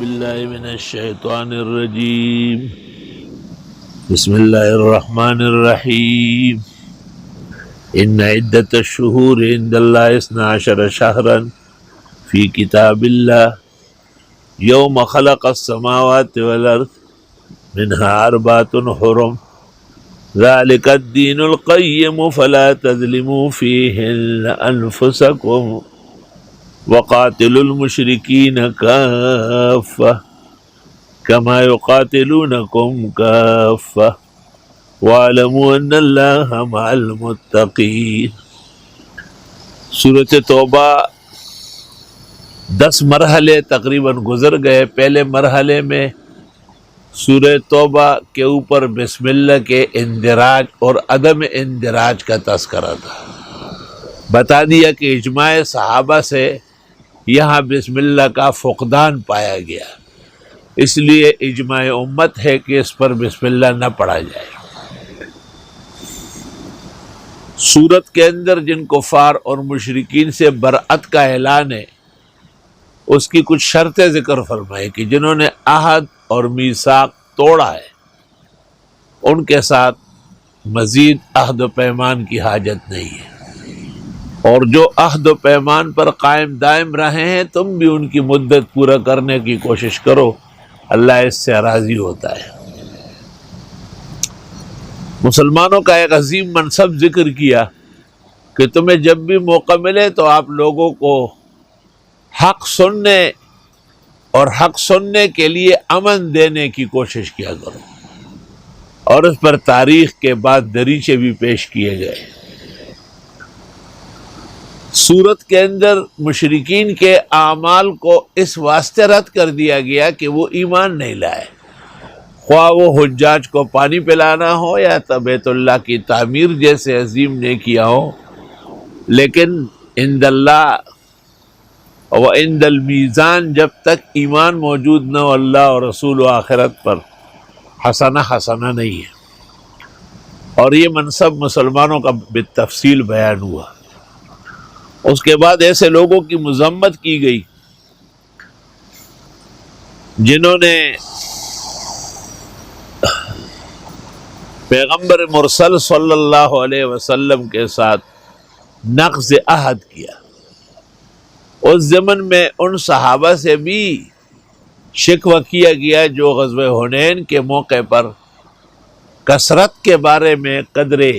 بالله من الشيطان الرجيم. بسم الله الرحمن الرحيم. إن عدة الشهور عند الله 12 شهرا في كتاب الله يوم خلق السماوات والأرض منها 4 حرم ذلك الدين القيم فلا تظلموا فيهن أنفسكم وقاتلوا المشركين كافة كما يقاتلونكم كافة واعلموا ان اللہ مع المتقین. سورۃ توبہ 10 مرحلے تقریباً گزر گئے. پہلے مرحلے میں سورہ توبہ کے اوپر بسم اللہ کے اندراج اور عدم اندراج کا تذکرہ تھا. بتا دیا کہ اجماع صحابہ سے یہاں بسم اللہ کا فقدان پایا گیا، اس لیے اجماع امت ہے کہ اس پر بسم اللہ نہ پڑھا جائے. سورت کے اندر جن کفار اور مشرکین سے برأت کا اعلان ہے، اس کی کچھ شرطیں ذکر فرمائے کہ جنہوں نے عہد اور میثاق توڑا ہے ان کے ساتھ مزید عہد و پیمان کی حاجت نہیں ہے، اور جو عہد و پیمان پر قائم دائم رہے ہیں تم بھی ان کی مدت پورا کرنے کی کوشش کرو، اللہ اس سے راضی ہوتا ہے. مسلمانوں کا ایک عظیم منصب ذکر کیا کہ تمہیں جب بھی موقع ملے تو آپ لوگوں کو حق سننے اور حق سننے کے لیے امن دینے کی کوشش کیا کرو، اور اس پر تاریخ کے بعد دریچے بھی پیش کیے گئے. سورت کے اندر مشرکین کے اعمال کو اس واسطے رد کر دیا گیا کہ وہ ایمان نہیں لائے، خواہ وہ حجاج کو پانی پلانا ہو یا بیت اللہ کی تعمیر جیسے عظیم نیکیاں ہو، لیکن عند اللہ و عند المیزان جب تک ایمان موجود نہ ہو اللہ اور رسول و آخرت پر حسنہ نہیں ہے. اور یہ منصب مسلمانوں کا بالتفصیل بیان ہوا. اس کے بعد ایسے لوگوں کی مذمت کی گئی جنہوں نے پیغمبر مرسل صلی اللہ علیہ وسلم کے ساتھ نقض عہد کیا. اس زمن میں ان صحابہ سے بھی شکوہ کیا گیا جو غزوہ حنین کے موقع پر کثرت کے بارے میں قدرے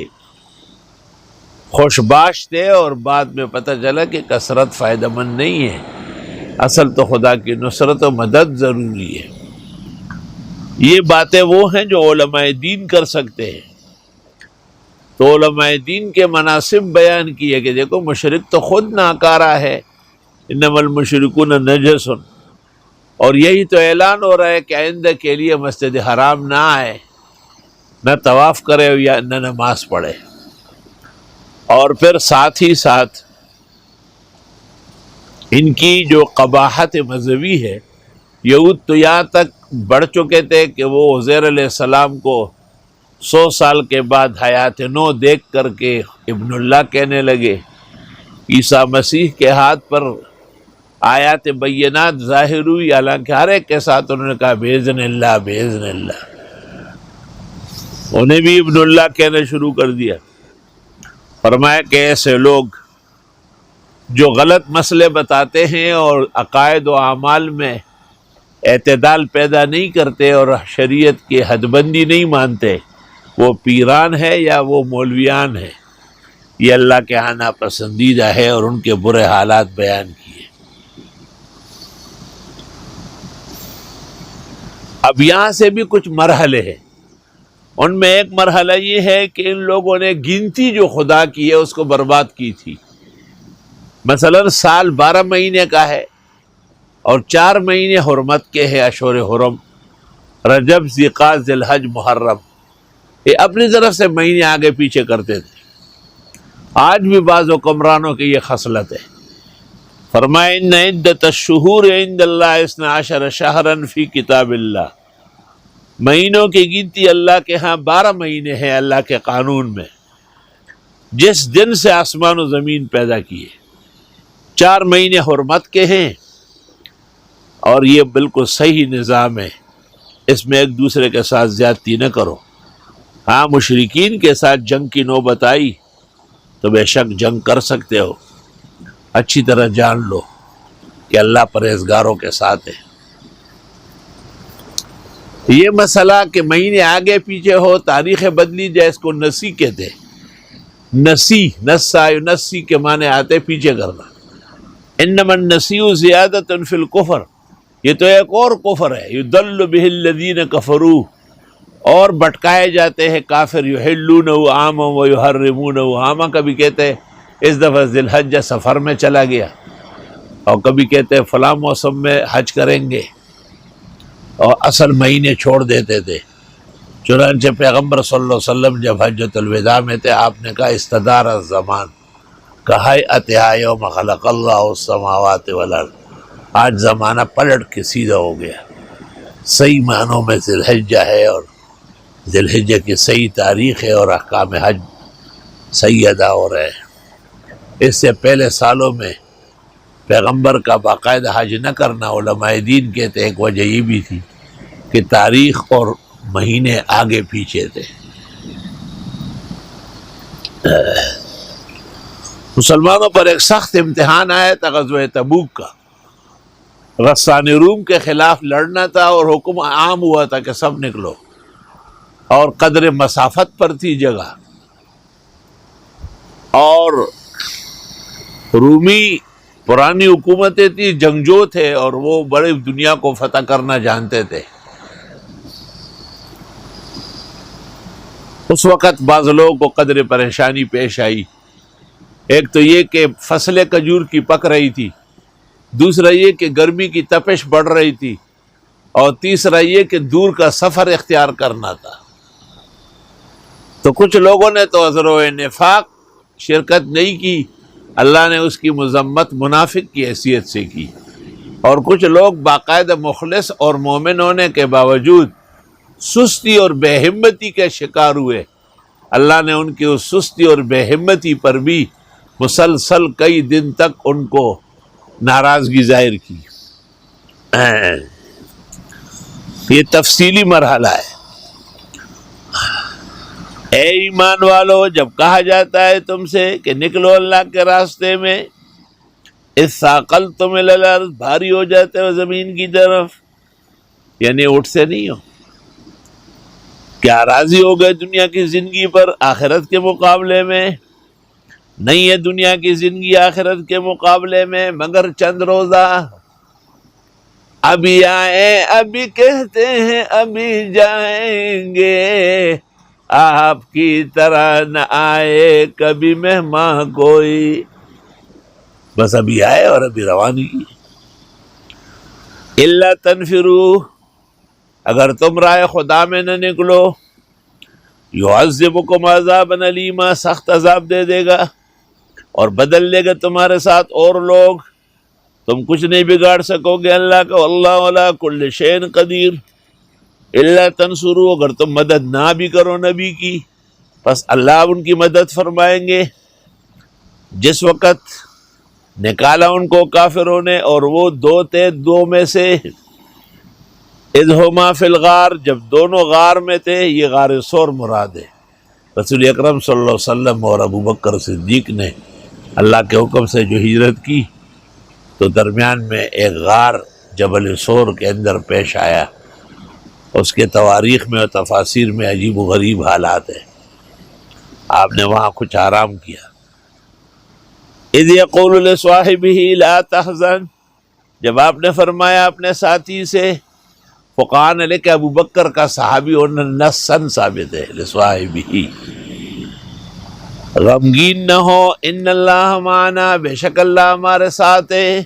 خوشباش تھے، اور بعد میں پتہ چلا کہ کثرت فائدہ مند نہیں ہے، اصل تو خدا کی نصرت و مدد ضروری ہے. یہ باتیں وہ ہیں جو علماء دین کر سکتے ہیں. تو علماء دین کے مناسب بیان کیے کہ دیکھو مشرک تو خود ناکارہ ہے، انما المشرکون نجس، اور یہی تو اعلان ہو رہا ہے کہ آئندہ کے لیے مسجد حرام نہ آئے، نہ طواف کرے یا نہ نماز پڑھے. اور پھر ساتھ ہی ساتھ ان کی جو قباحت مذہبی ہے، یہود تو یہاں تک بڑھ چکے تھے کہ وہ عزیر علیہ السلام کو 100 سال کے بعد حیات نو دیکھ کر کے ابن اللہ کہنے لگے. عیسیٰ مسیح کے ہاتھ پر آیات بینات ظاہر ہوئی، حالانکہ ہر ایک کے ساتھ انہوں نے کہا باذن اللہ باذن اللہ، انہیں بھی ابن اللہ کہنا شروع کر دیا. فرمایا کہ ایسے لوگ جو غلط مسئلے بتاتے ہیں اور عقائد و اعمال میں اعتدال پیدا نہیں کرتے اور شریعت کی حد بندی نہیں مانتے، وہ پیران ہے یا وہ مولویان ہے، یہ اللہ کے ہاں ناپسندیدہ ہے، اور ان کے برے حالات بیان کیے. اب یہاں سے بھی کچھ مرحلے ہیں. ان میں ایک مرحلہ یہ ہے کہ ان لوگوں نے گنتی جو خدا کی ہے اس کو برباد کی تھی. مثلا سال 12 مہینے کا ہے اور 4 مہینے حرمت کے ہیں، اشہر حرم، رجب، ذی-القعدہ، ذی-الحج، محرم. یہ اپنی طرف سے مہینے آگے پیچھے کرتے تھے. آج بھی بعض حکمرانوں کی یہ خصلت ہے. فرمایا ان عدۃ الشہور عند اللہ 12 شہرا فی کتاب اللہ، مہینوں کی گنتی اللہ کے ہاں 12 مہینے ہیں اللہ کے قانون میں، جس دن سے آسمان و زمین پیدا کیے. 4 مہینے حرمت کے ہیں اور یہ بالکل صحیح نظام ہے، اس میں ایک دوسرے کے ساتھ زیادتی نہ کرو۔ ہاں مشرکین کے ساتھ جنگ کی نوبت آئی تو بے شک جنگ کر سکتے ہو، اچھی طرح جان لو کہ اللہ پرہیزگاروں کے ساتھ ہے۔ یہ مسئلہ کہ مہینے آگے پیچھے ہو، تاریخیں بدلی جائے، اس کو نسی کہتے ہیں۔ نسی، نسا نسی کے معنی آتے پیچھے کرنا۔ انما النسیء زیادۃ فی الکفر، یہ تو ایک اور کفر ہے۔ یضل بہ الذین کفروا، اور بٹکائے جاتے ہیں کافر، یحلونہ عاما ویحرمونہ عاما، کبھی کہتے ہیں اس دفعہ ذی الحجہ سفر میں چلا گیا، اور کبھی کہتے ہیں فلاں موسم میں حج کریں گے، اور اصل مہینے چھوڑ دیتے تھے۔ چنانچہ پیغمبر صلی اللہ علیہ وسلم جب حجۃ الوداع میں تھے، آپ نے کہا استدار الزمان کہیئتھا یوم خلق اللہ السماوات والارض، آج زمانہ پلٹ کے سیدھا ہو گیا، صحیح معنوں میں ذی الحجہ ہے، اور ذی الحجہ کی صحیح تاریخ ہے، اور احکام حج صحیح ادا ہو رہے ہیں۔ اس سے پہلے سالوں میں پیغمبر کا باقاعدہ حج نہ کرنا، علماء دین کہتے ایک وجہ یہ بھی تھی کہ تاریخ اور مہینے آگے پیچھے تھے۔ مسلمانوں پر ایک سخت امتحان آیا تھا غزوہ تبوک کا، غسان روم کے خلاف لڑنا تھا، اور حکم عام ہوا تھا کہ سب نکلو، اور قدر مسافت پر تھی جگہ، اور رومی پرانی حکومتیں تھی، جنگجو تھے، اور وہ بڑے دنیا کو فتح کرنا جانتے تھے۔ اس وقت بعض لوگوں کو قدر پریشانی پیش آئی، ایک تو یہ کہ فصلیں کھجور کی پک رہی تھی، دوسرا یہ کہ گرمی کی تپش بڑھ رہی تھی، اور تیسرا یہ کہ دور کا سفر اختیار کرنا تھا۔ تو کچھ لوگوں نے تو عذر نفاق شرکت نہیں کی، اللہ نے اس کی مذمت منافق کی حیثیت سے کی، اور کچھ لوگ باقاعدہ مخلص اور مومن ہونے کے باوجود سستی اور بے ہمتی کے شکار ہوئے۔ اللہ نے ان کی اس سستی اور بے ہمتی پر بھی مسلسل کئی دن تک ان کو ناراضگی ظاہر کی۔ یہ تفصیلی مرحلہ ہے۔ اے ایمان والو، جب کہا جاتا ہے تم سے کہ نکلو اللہ کے راستے میں، اثاقلتم الی الارض، بھاری ہو جاتے ہو زمین کی طرف، یعنی اٹھتے نہیں ہو، کیا راضی ہو گئے دنیا کی زندگی پر آخرت کے مقابلے میں؟ نہیں ہے دنیا کی زندگی آخرت کے مقابلے میں مگر چند روزہ، ابھی آئے ابھی کہتے ہیں ابھی جائیں گے، آپ کی طرح نہ آئے کبھی مہمان کوئی، بس ابھی آئے اور ابھی روانگی۔ الا تنفروا، اگر تم رائے خدا میں نہ نکلو، یعذبکم عذابا الیما، سخت عذاب دے دے گا، اور بدل لے گا تمہارے ساتھ اور لوگ، تم کچھ نہیں بگاڑ سکو گے اللہ کا، واللہ علی کل شیء قدیر۔ الا تنصروا، اگر تم مدد نہ بھی کرو نبی کی، پس اللہ ان کی مدد فرمائیں گے۔ جس وقت نکالا ان کو کافروں نے، اور وہ دو تھے، دو میں سے اذ ہما فی الغار، جب دونوں غار میں تھے، یہ غار ثور مراد ہے۔ رسول اکرم صلی اللہ علیہ وسلم اور ابو بکر صدیق نے اللہ کے حکم سے جو ہجرت کی، تو درمیان میں ایک غار جبل ثور کے اندر پیش آیا، اس کے تواریخ میں اور تفاسیر میں عجیب و غریب حالات ہیں۔ آپ نے وہاں کچھ آرام کیا۔ اذ یقول لصاحبہ لا تحزن، جب آپ نے فرمایا اپنے ساتھی سے، فقہاء نے لکھا ابو بکر کا صحابی ہونا نصاً ثابت ہے، لصاحبہ، غمگین نہ ہو، ان اللہ معنا، بے شک اللہ ہمارے ساتھ ہے۔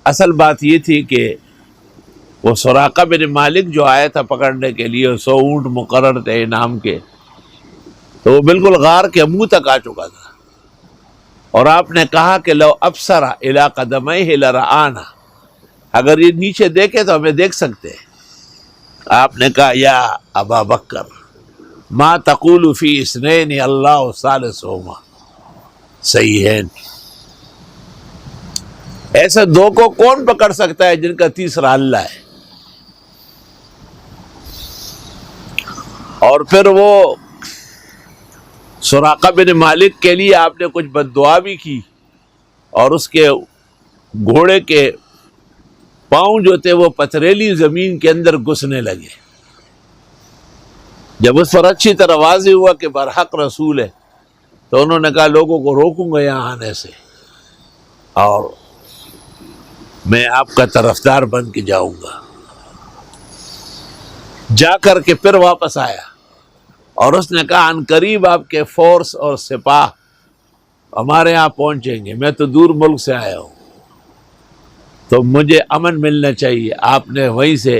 اصل بات یہ تھی کہ وہ سراقہ بن مالک جو آیا تھا پکڑنے کے لیے، 100 اونٹ مقرر تھے انعام کے، تو وہ بالکل غار کے منہ تک آ چکا تھا، اور آپ نے کہا کہ لو ابصر الی قدمیہ لرآنا، اگر یہ نیچے دیکھے تو ہمیں دیکھ سکتے ہیں۔ آپ نے کہا یا ابا بکر ما تقول فی اثنین اللہ ثالثہما، صحیحین۔ ایسے دو کو کون پکڑ سکتا ہے جن کا تیسرا اللہ ہے؟ اور پھر وہ سراقہ بن مالک کے لیے آپ نے کچھ بد دعا بھی کی، اور اس کے گھوڑے کے پاؤں جو تھے وہ پتھریلی زمین کے اندر گھسنے لگے۔ جب اس پر اچھی طرح واضح ہوا کہ برحق رسول ہے تو انہوں نے کہا لوگوں کو روکوں گا یہاں آنے سے، اور میں آپ کا طرفدار بن کے جاؤں گا۔ جا کر کے پھر واپس آیا اور اس نے کہا ان قریب آپ کے فورس اور سپاہ ہمارے یہاں پہنچیں گے، میں تو دور ملک سے آیا ہوں تو مجھے امن ملنا چاہیے۔ آپ نے وہیں سے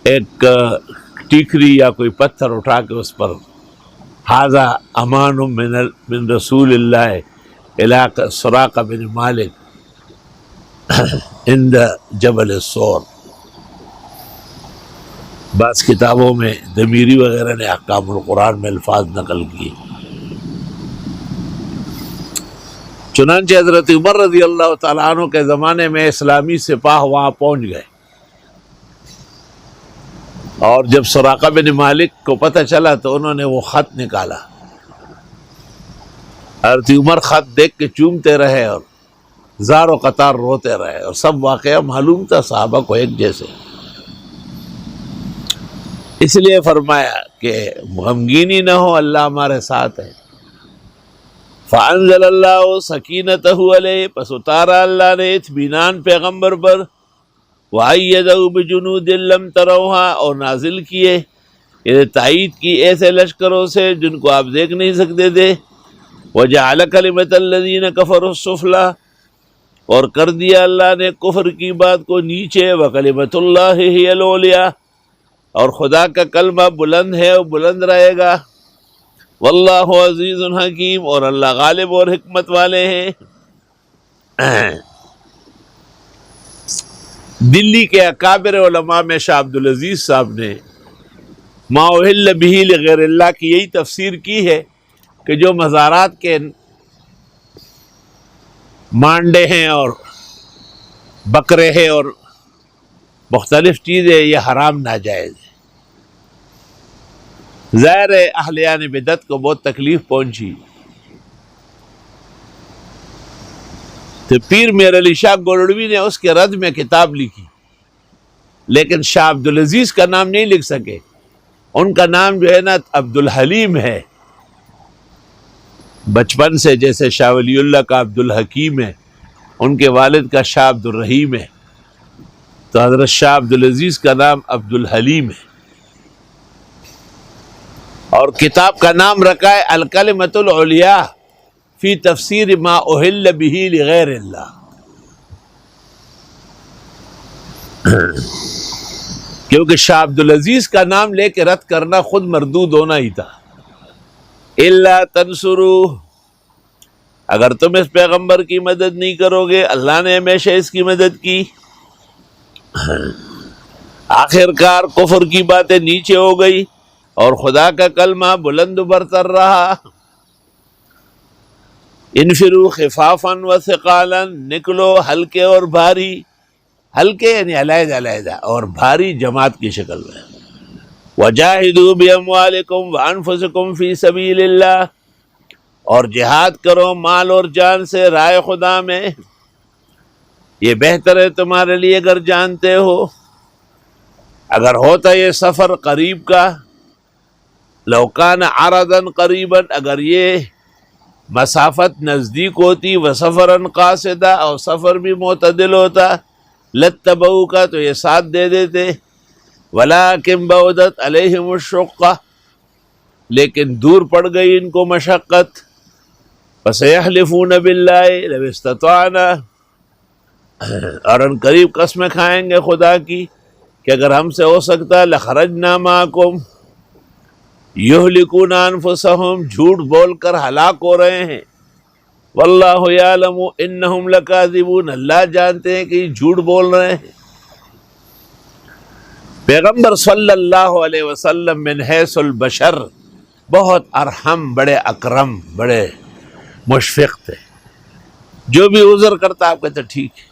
ایک ٹیکری یا کوئی پتھر اٹھا کے اس پر ھذا امان من رسول اللہ علاقہ سراقہ بن مالک عند جبل الصور۔ بعض کتابوں میں دمیری وغیرہ نے احکام القرآن میں الفاظ نقل کیے۔ چنانچہ حضرت عمر رضی اللہ تعالیٰ عنہ کے زمانے میں اسلامی سپاہ وہاں پہنچ گئے، اور جب سراقہ بن مالک کو پتہ چلا تو انہوں نے وہ خط نکالا۔ حضرت عمر خط دیکھ کے چومتے رہے اور زار و قطار روتے رہے، اور سب واقعہ معلوم تھا صحابہ کو ایک جیسے۔ اس لیے فرمایا کہ غمگینی نہ ہو، اللہ ہمارے ساتھ ہے۔ فانزل اللہ سکینتہ علیہ، پس اتارا اللہ نے اطمینان پیغمبر پر، وَأَيَّدَهُ بِجُنُودٍ لَّمْ تَرَوْهَا، اور نازل کیے یعنی تائید کی ایسے لشکروں سے جن کو آپ دیکھ نہیں سکتے تھے۔ وَجَعَلَ كَلِمَةَ الَّذِينَ كَفَرُوا السُّفْلَىٰ، اور کر دیا اللہ نے کفر کی بات کو نیچے، وَكَلِمَةُ اللَّهِ هِيَ الْعُلْيَا، اور خدا کا کلمہ بلند ہے اور بلند رہے گا۔ واللہ عزیز حکیم، اور اللہ غالب اور حکمت والے ہیں۔ دلی کے اکابر علماء میں شاہ عبدالعزیز صاحب نے ما احل بہ لغیر اللہ کی یہی تفسیر کی ہے کہ جو مزارات کے مانڈے ہیں اور بکرے ہیں اور مختلف چیزیں، یہ حرام ناجائز ہے۔ ظاہر ہے اہلیان بدعت کو بہت تکلیف پہنچی، تو پیر میر علی شاہ گولڑوی نے اس کے رد میں کتاب لکھی، لیکن شاہ عبدالعزیز کا نام نہیں لکھ سکے۔ ان کا نام جو ہے نا عبدالحلیم ہے، بچپن سے، جیسے شاہ ولی اللہ کا عبدالحکیم ہے، ان کے والد کا شاہ عبدالرحیم ہے، تو حضرت شاہ عبدالعزیز کا نام عبدالحلیم ہے، اور کتاب کا نام رکھا ہے الکلمۃ العلیاء فی تفسیر ما احل بہ لغیر اللہ۔ کیونکہ شاہ عبدالعزیز کا نام لے کے رد کرنا خود مردود ہونا ہی تھا۔ الا تنصروہ، اگر تم اس پیغمبر کی مدد نہیں کرو گے، اللہ نے ہمیشہ اس کی مدد کی۔ آخر کار کفر کی باتیں نیچے ہو گئی اور خدا کا کلمہ بلند برتر رہا۔ انفروا خفافا وثقالا، نکلو ہلکے اور بھاری، ہلکے یعنی علیحدہ علیحدہ، اور بھاری جماعت کی شکل میں۔ وجاہدوا باموالکم وانفسکم فی سبیل اللہ، اور جہاد کرو مال اور جان سے رائے خدا میں، یہ بہتر ہے تمہارے لیے اگر جانتے ہو۔ اگر ہوتا یہ سفر قریب کا، لو کان عرضا قریبا، اگر یہ مسافت نزدیک ہوتی، وسفرا قاصدا، اور سفر بھی معتدل ہوتا، لاتبعوک، تو یہ ساتھ دے دیتے، ولکن بعدت علیہم الشقہ، لیکن دور پڑ گئی ان کو مشقت، فسیحلفون باللہ لو استطعنا، اور ان قریب قسمیں کھائیں گے خدا کی کہ اگر ہم سے ہو سکتا لخرجنا معکم، یہلکون انفسہم، جھوٹ بول کر ہلاک ہو رہے ہیں، واللہ یعلم انہم لکاذبون، اللہ جانتے ہیں کہ یہ جھوٹ بول رہے ہیں۔ پیغمبر صلی اللہ علیہ وسلم من حیث البشر بہت ارحم، بڑے اکرم، بڑے مشفق تھے، جو بھی عذر کرتا آپ کہتے ٹھیک ہے.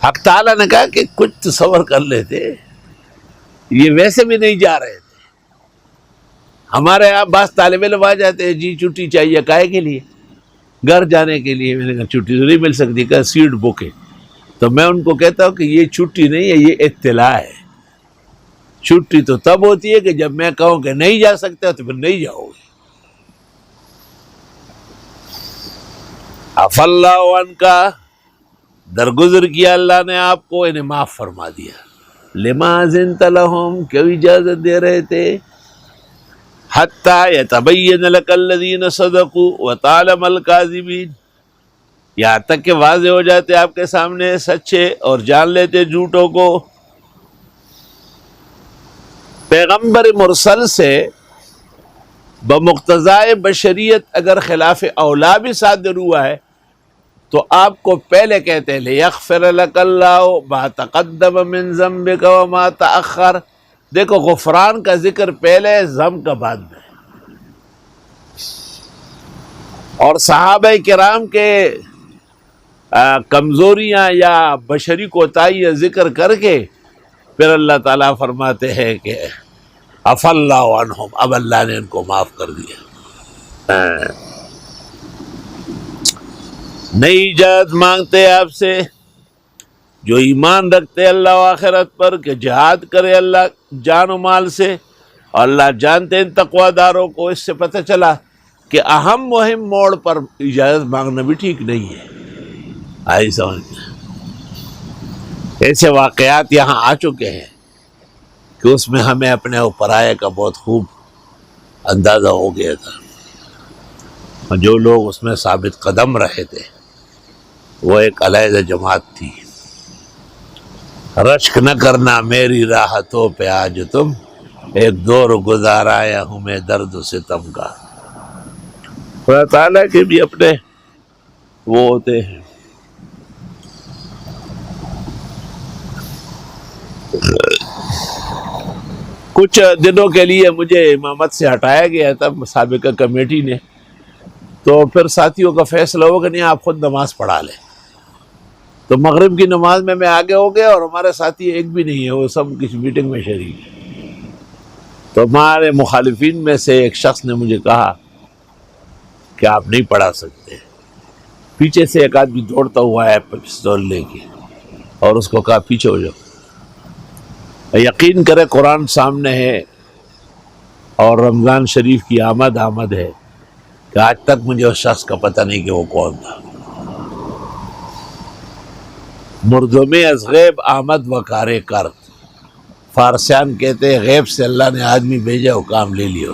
حق تعالیٰ نے کہا کہ کچھ تصور کر لیتے، یہ ویسے بھی نہیں جا رہے تھے. ہمارے یہاں بعض طالب علم آ جاتے ہیں، جی چھٹی چاہیے، کائے کے لیے؟ گھر جانے کے لیے. میں نے کہا چھٹی تو نہیں مل سکتی، کہ سیٹ بک ہے. تو میں ان کو کہتا ہوں کہ یہ چھٹی نہیں ہے، یہ اطلاع ہے. چھٹی تو تب ہوتی ہے کہ جب میں کہوں کہ نہیں جا سکتے تو پھر نہیں جاؤ گے. عفا اللہ عنکا، درگزر کیا اللہ نے آپ کو، انہیں معاف فرما دیا. لما اذنت لهم، کیوں اجازت دے رہے تھے؟ حتی یتبین لک الذین صدقوا وتعلم الکاذبین، یہاں تک کہ واضح ہو جاتے آپ کے سامنے سچے اور جان لیتے جھوٹوں کو. پیغمبر مرسل سے بمقتضائے بشریت اگر خلاف اولا بھی صادر ہوا ہے تو آپ کو پہلے کہتے ہیں لیغفر لک اللہ ما تقدم من ذنبک وما تأخر. دیکھو غفران کا ذکر پہلے، ذنب کا بعد میں. اور صحابہ کرام کے کمزوریاں یا بشری کوتاہیاں ذکر کر کے پھر اللہ تعالیٰ فرماتے ہیں کہ عفا اللہ عنہم، اب اللہ نے ان کو معاف کر دیا. نئی اجازت مانگتے آپ سے جو ایمان رکھتے اللہ و آخرت پر کہ جہاد کرے اللہ جان و مال سے. اور اللہ جانتے ہیں تقوی داروں کو. اس سے پتہ چلا کہ اہم مہم موڑ پر اجازت مانگنا بھی ٹھیک نہیں ہے. آئی سمجھ؟ ایسے واقعات یہاں آ چکے ہیں کہ اس میں ہمیں اپنے اوپر آئے کا بہت خوب اندازہ ہو گیا تھا. اور جو لوگ اس میں ثابت قدم رہے تھے وہ ایک علیحدہ جماعت تھی. رشک نہ کرنا میری راحتوں پہ آج تم، ایک دور گزارایا ہوں میں درد و ستم کا. اللہ تعالیٰ کے بھی اپنے وہ ہوتے ہیں. کچھ دنوں کے لیے مجھے امامت سے ہٹایا گیا تھا سابقہ کمیٹی نے، تو پھر ساتھیوں کا فیصلہ ہو کہ نہیں آپ خود نماز پڑھا لیں. تو مغرب کی نماز میں آگے ہو گیا اور ہمارے ساتھی ایک بھی نہیں ہے، وہ سب کسی میٹنگ میں شریک ہے. تو ہمارے مخالفین میں سے ایک شخص نے مجھے کہا کہ آپ نہیں پڑھا سکتے. پیچھے سے ایک آدمی دوڑتا ہوا ہے پستول لے کے اور اس کو کہا پیچھے ہو جاؤ. یقین کرے قرآن سامنے ہے اور رمضان شریف کی آمد ہے کہ آج تک مجھے اس شخص کا پتہ نہیں کہ وہ کون تھا. مردم از غیب آمد و کار کرد، فارسیان کہتے ہیں غیب سے اللہ نے آدمی بھیجا وہ کام لے لیا.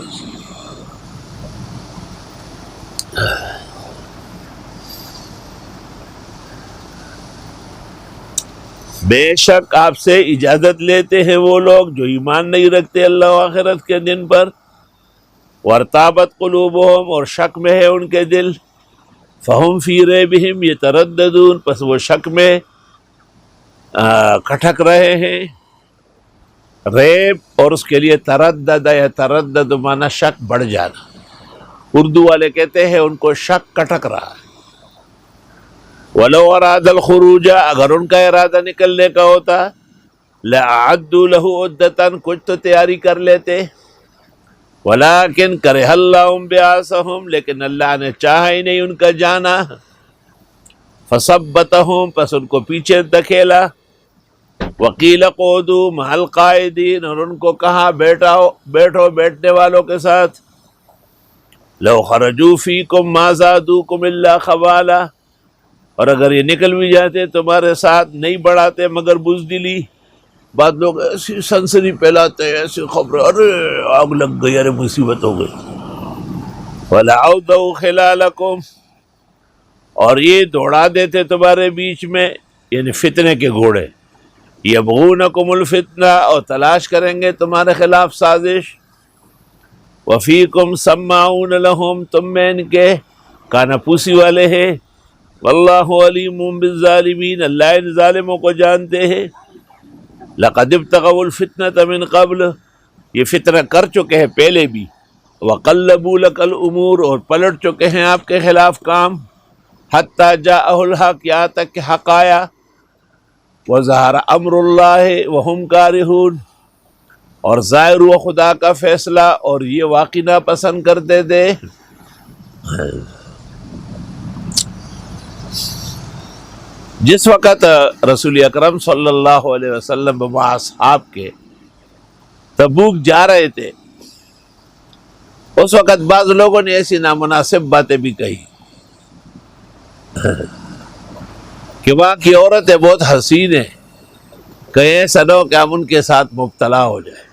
بے شک آپ سے اجازت لیتے ہیں وہ لوگ جو ایمان نہیں رکھتے اللہ و آخرت کے دن پر. وارتابت قلوبہم، اور شک میں ہے ان کے دل. فہم فی ریبہم یترددون، پس وہ شک میں کھٹک رہے ہیں. ریب اور اس کے لیے تردد ہے، تردد مانا شک بڑھ جانا. اردو والے کہتے ہیں ان کو شک کٹک رہا ہے. وَلَوْ أَرَادَ الْخُرُوجَ، اگر ان کا ارادہ نکلنے کا ہوتا، لَأَعَدُّوا لَهُ عُدَّةً، کچھ تو تیاری کر لیتے. وَلَكِنْ كَرِهَ اللَّهُ بِعَاثَهُمْ، لیکن اللہ نے چاہا ہی نہیں ان کا جانا. فَثَبَّتَهُمْ، پس ان کو پیچھے دھکیلا. وَقِيلَ اقْعُدُوا مَعَ الْقَاعِدِينَ، اور ان کو کہا بیٹھو بیٹھنے والوں کے ساتھ. لَوْ خَرَجُوا فِيكُمْ مَا زَادُوكُمْ إِلَّا خَبَالًا، اور اگر یہ نکل بھی جاتے تمہارے ساتھ نہیں بڑھاتے مگر بزدلی. بعض لوگ ایسی سنسنی پھیلاتے ہیں، ایسی خبریں، ارے آگ لگ گئی، ارے مصیبت ہو گئی. وَلَعَوْدَوْا خِلَالَكُمْ، اور یہ دوڑا دیتے تمہارے بیچ میں، یعنی فتنے کے گھوڑے. یبغونکم الفتنہ، اور تلاش کریں گے تمہارے خلاف سازش. وفیکم سماعون لہم، تم میں ان کے کانا پوسی والے ہیں. واللہ علیم بالظالمین، اللہ ان ظالموں کو جانتے ہیں. لقد ابتغوا الفتنة من قبل، یہ فتنہ کر چکے ہیں پہلے بھی. وقلبوا لك الامور، اور پلٹ چکے ہیں آپ کے خلاف کام. حتی جاءہ الحق، یہاں تک کہ حق آیا، وظہر امر اللہ وہم کارہون، اور ظاہر ہوا خدا کا فیصلہ اور یہ واقعی ناپسند کرتے تھے۔ جس وقت رسول اکرم صلی اللہ علیہ وسلم با اصحاب کے تبوک جا رہے تھے، اس وقت بعض لوگوں نے ایسی نامناسب باتیں بھی کہی کہ وہاں کی عورتیں بہت حسین ہیں، کہیں ایسا نہ ہو کہ ہم ان کے ساتھ مبتلا ہو جائے۔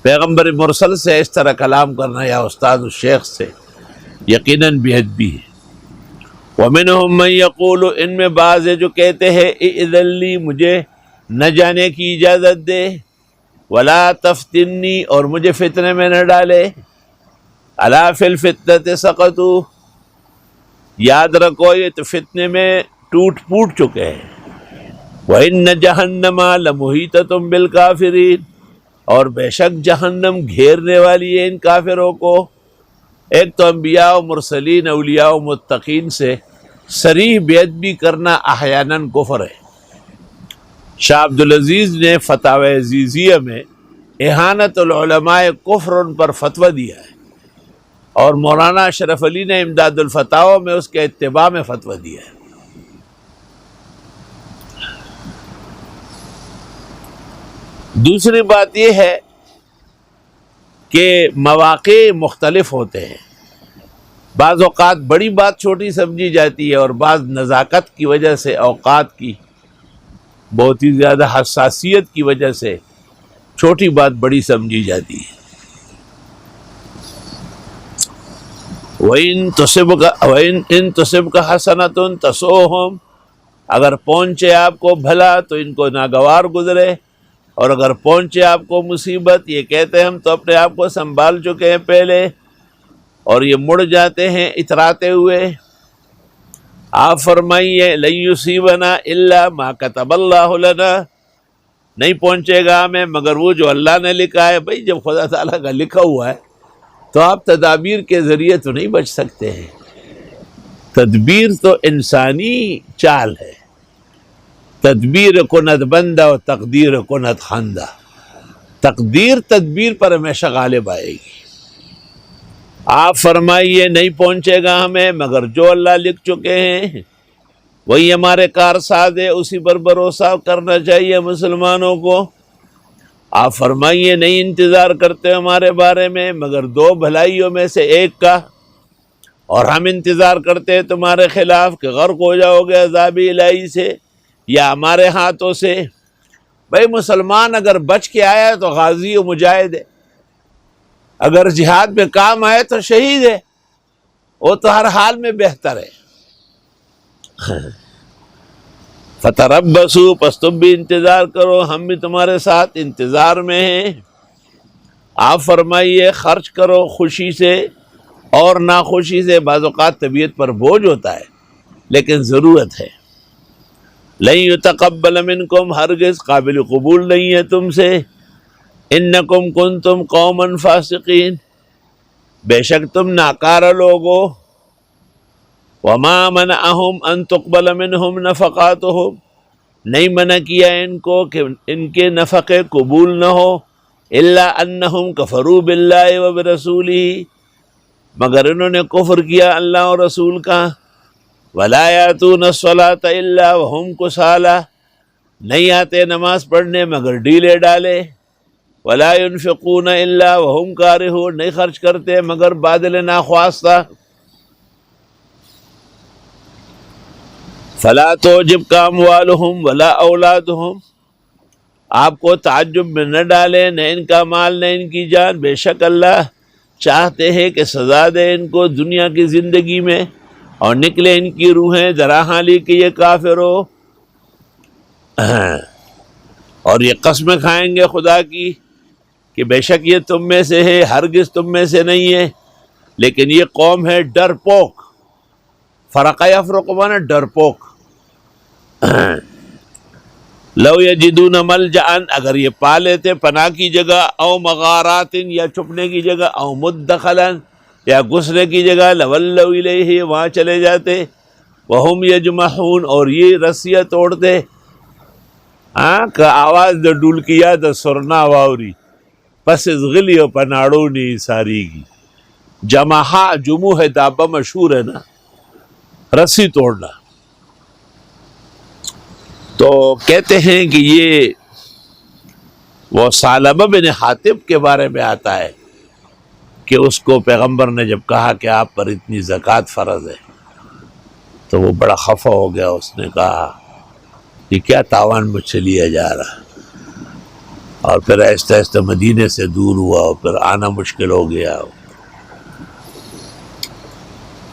پیغمبر مرسل سے اس طرح کلام کرنا یا استاد الشیخ سے یقیناً بے ادبی ہے۔ وَمِنْهُمْ مَنْ يَقُولُ، ان میں بعض ہے جو کہتے ہیں اِذَن لِّی، مجھے نہ جانے کی اجازت دے، وَلَا تَفْتِنِّی، اور مجھے فتنے میں نہ ڈالے، أَلَا فِي الْفِتْنَةِ سَقَطُوا، یاد رکھو یہ تو فتنے میں ٹوٹ پوٹ چکے ہیں۔ وَإِنَّ جَهَنَّمَ لَمُحِيطَةٌ بِالْكَافِرِينَ، اور بے شک جہنم گھیرنے والی ہے ان کافروں کو۔ ایک تو انبیاء و مرسلین، اولیاء و متقین سے صریح بے ادبی کرنا احیاناً کفر ہے۔ شاہ عبدالعزیز نے فتاوی عزیزیہ میں اہانت العلماء کفر ان پر فتویٰ دیا ہے، اور مولانا اشرف علی نے امداد الفتاوی میں اس کے اتباع میں فتویٰ دیا ہے۔ دوسری بات یہ ہے کہ مواقع مختلف ہوتے ہیں، بعض اوقات بڑی بات چھوٹی سمجھی جاتی ہے، اور بعض نزاکت کی وجہ سے، اوقات کی بہت ہی زیادہ حساسیت کی وجہ سے چھوٹی بات بڑی سمجھی جاتی ہے۔ وَإِن تُصِبْكَ حَسَنَةٌ تَسُؤْهُمْ، اگر پہنچے آپ کو بھلا تو ان کو ناگوار گزرے، اور اگر پہنچے آپ کو مصیبت، یہ کہتے ہیں ہم تو اپنے آپ کو سنبھال چکے ہیں پہلے، اور یہ مڑ جاتے ہیں اتراتے ہوئے۔ آپ فرمائیے لن یصیبنا الا ما کتب اللہ لنا، نہیں پہنچے گا ہمیں مگر وہ جو اللہ نے لکھا ہے۔ بھئی جب خدا تعالیٰ کا لکھا ہوا ہے تو آپ تدابیر کے ذریعے تو نہیں بچ سکتے ہیں۔ تدبیر تو انسانی چال ہے، تدبیر کند بندہ و تقدیر کند خندہ، تقدیر تدبیر پر ہمیشہ غالب آئے گی۔ آپ فرمائیے نہیں پہنچے گا ہمیں مگر جو اللہ لکھ چکے ہیں، وہی ہمارے کارساز ہے، اسی پر بھروسہ کرنا چاہیے مسلمانوں کو۔ آپ فرمائیے نہیں انتظار کرتے ہمارے بارے میں مگر دو بھلائیوں میں سے ایک کا، اور ہم انتظار کرتے ہیں تمہارے خلاف کہ غرق ہو جاؤ گے عذاب الہی سے یا ہمارے ہاتھوں سے۔ بھئی مسلمان اگر بچ کے آیا تو غازی و مجاہد ہے، اگر جہاد میں کام آئے تو شہید ہے، وہ تو ہر حال میں بہتر ہے۔ فتربصوا، پس تم بھی انتظار کرو، ہم بھی تمہارے ساتھ انتظار میں ہیں۔ آپ فرمائیے خرچ کرو خوشی سے اور ناخوشی سے، بعض اوقات طبیعت پر بوجھ ہوتا ہے لیکن ضرورت ہے۔ لن یتقبل منکم، ہرگز قابل قبول نہیں ہے تم سے، انکم کنتم قوما فاسقین، بے شک تم ناکارہ لوگ ہو۔ وما منعہم ان تقبل منہم نفقاتہم، نہیں منع کیا ان کو کہ ان کے نفقے قبول نہ ہو، الا انہم کفروا باللہ وبرسولہ، مگر انہوں نے کفر کیا اللہ اور رسول کا۔ ولا یاتون الصلاۃ الا وہم کسالى، نہیں آتے نماز پڑھنے مگر ڈھیلے ڈالے۔ ولا ينفقون الا وهم کارہون، نہیں خرچ کرتے مگر بادل ناخواستہ۔ فلا تعجبک اموالہم ولا اولادہم، آپ کو تعجب میں نہ ڈالے نہ ان کا مال نہ ان کی جان، بے شک اللہ چاہتے ہیں کہ سزا دے ان کو دنیا کی زندگی میں، اور نکلے ان کی روحیں ذرا حالی کہ یہ کافر ہو، اور یہ قسمیں کھائیں گے خدا کی کہ بے شک یہ تم میں سے ہے، ہرگز تم میں سے نہیں ہے، لیکن یہ قوم ہے ڈرپوک۔ فرق یفرق مانا ڈرپوک۔ لو یجدون ملجأ، اگر یہ پا لیتے پناہ کی جگہ، او مغارات یا چھپنے کی جگہ، او مدخلا یا گھسنے کی جگہ، لولوا الیہ، وہاں چلے جاتے، وہم یجمحون، اور یہ رسیاں توڑتے کہ آواز د ڈولکیا د سرنا واوری پس از غلی و پناڑونی ساری کی. جمحا جموع ہے، دابا مشہور ہے نا، رسی توڑنا. تو کہتے ہیں کہ یہ وہ ثعلبہ بن حاطب کے بارے میں آتا ہے کہ اس کو پیغمبر نے جب کہا کہ آپ پر اتنی زکوٰۃ فرض ہے تو وہ بڑا خفا ہو گیا. اس نے کہا یہ کیا تاوان مجھ سے لیا جا رہا، اور پھر آہستہ آہستہ مدینے سے دور ہوا اور پھر آنا مشکل ہو گیا.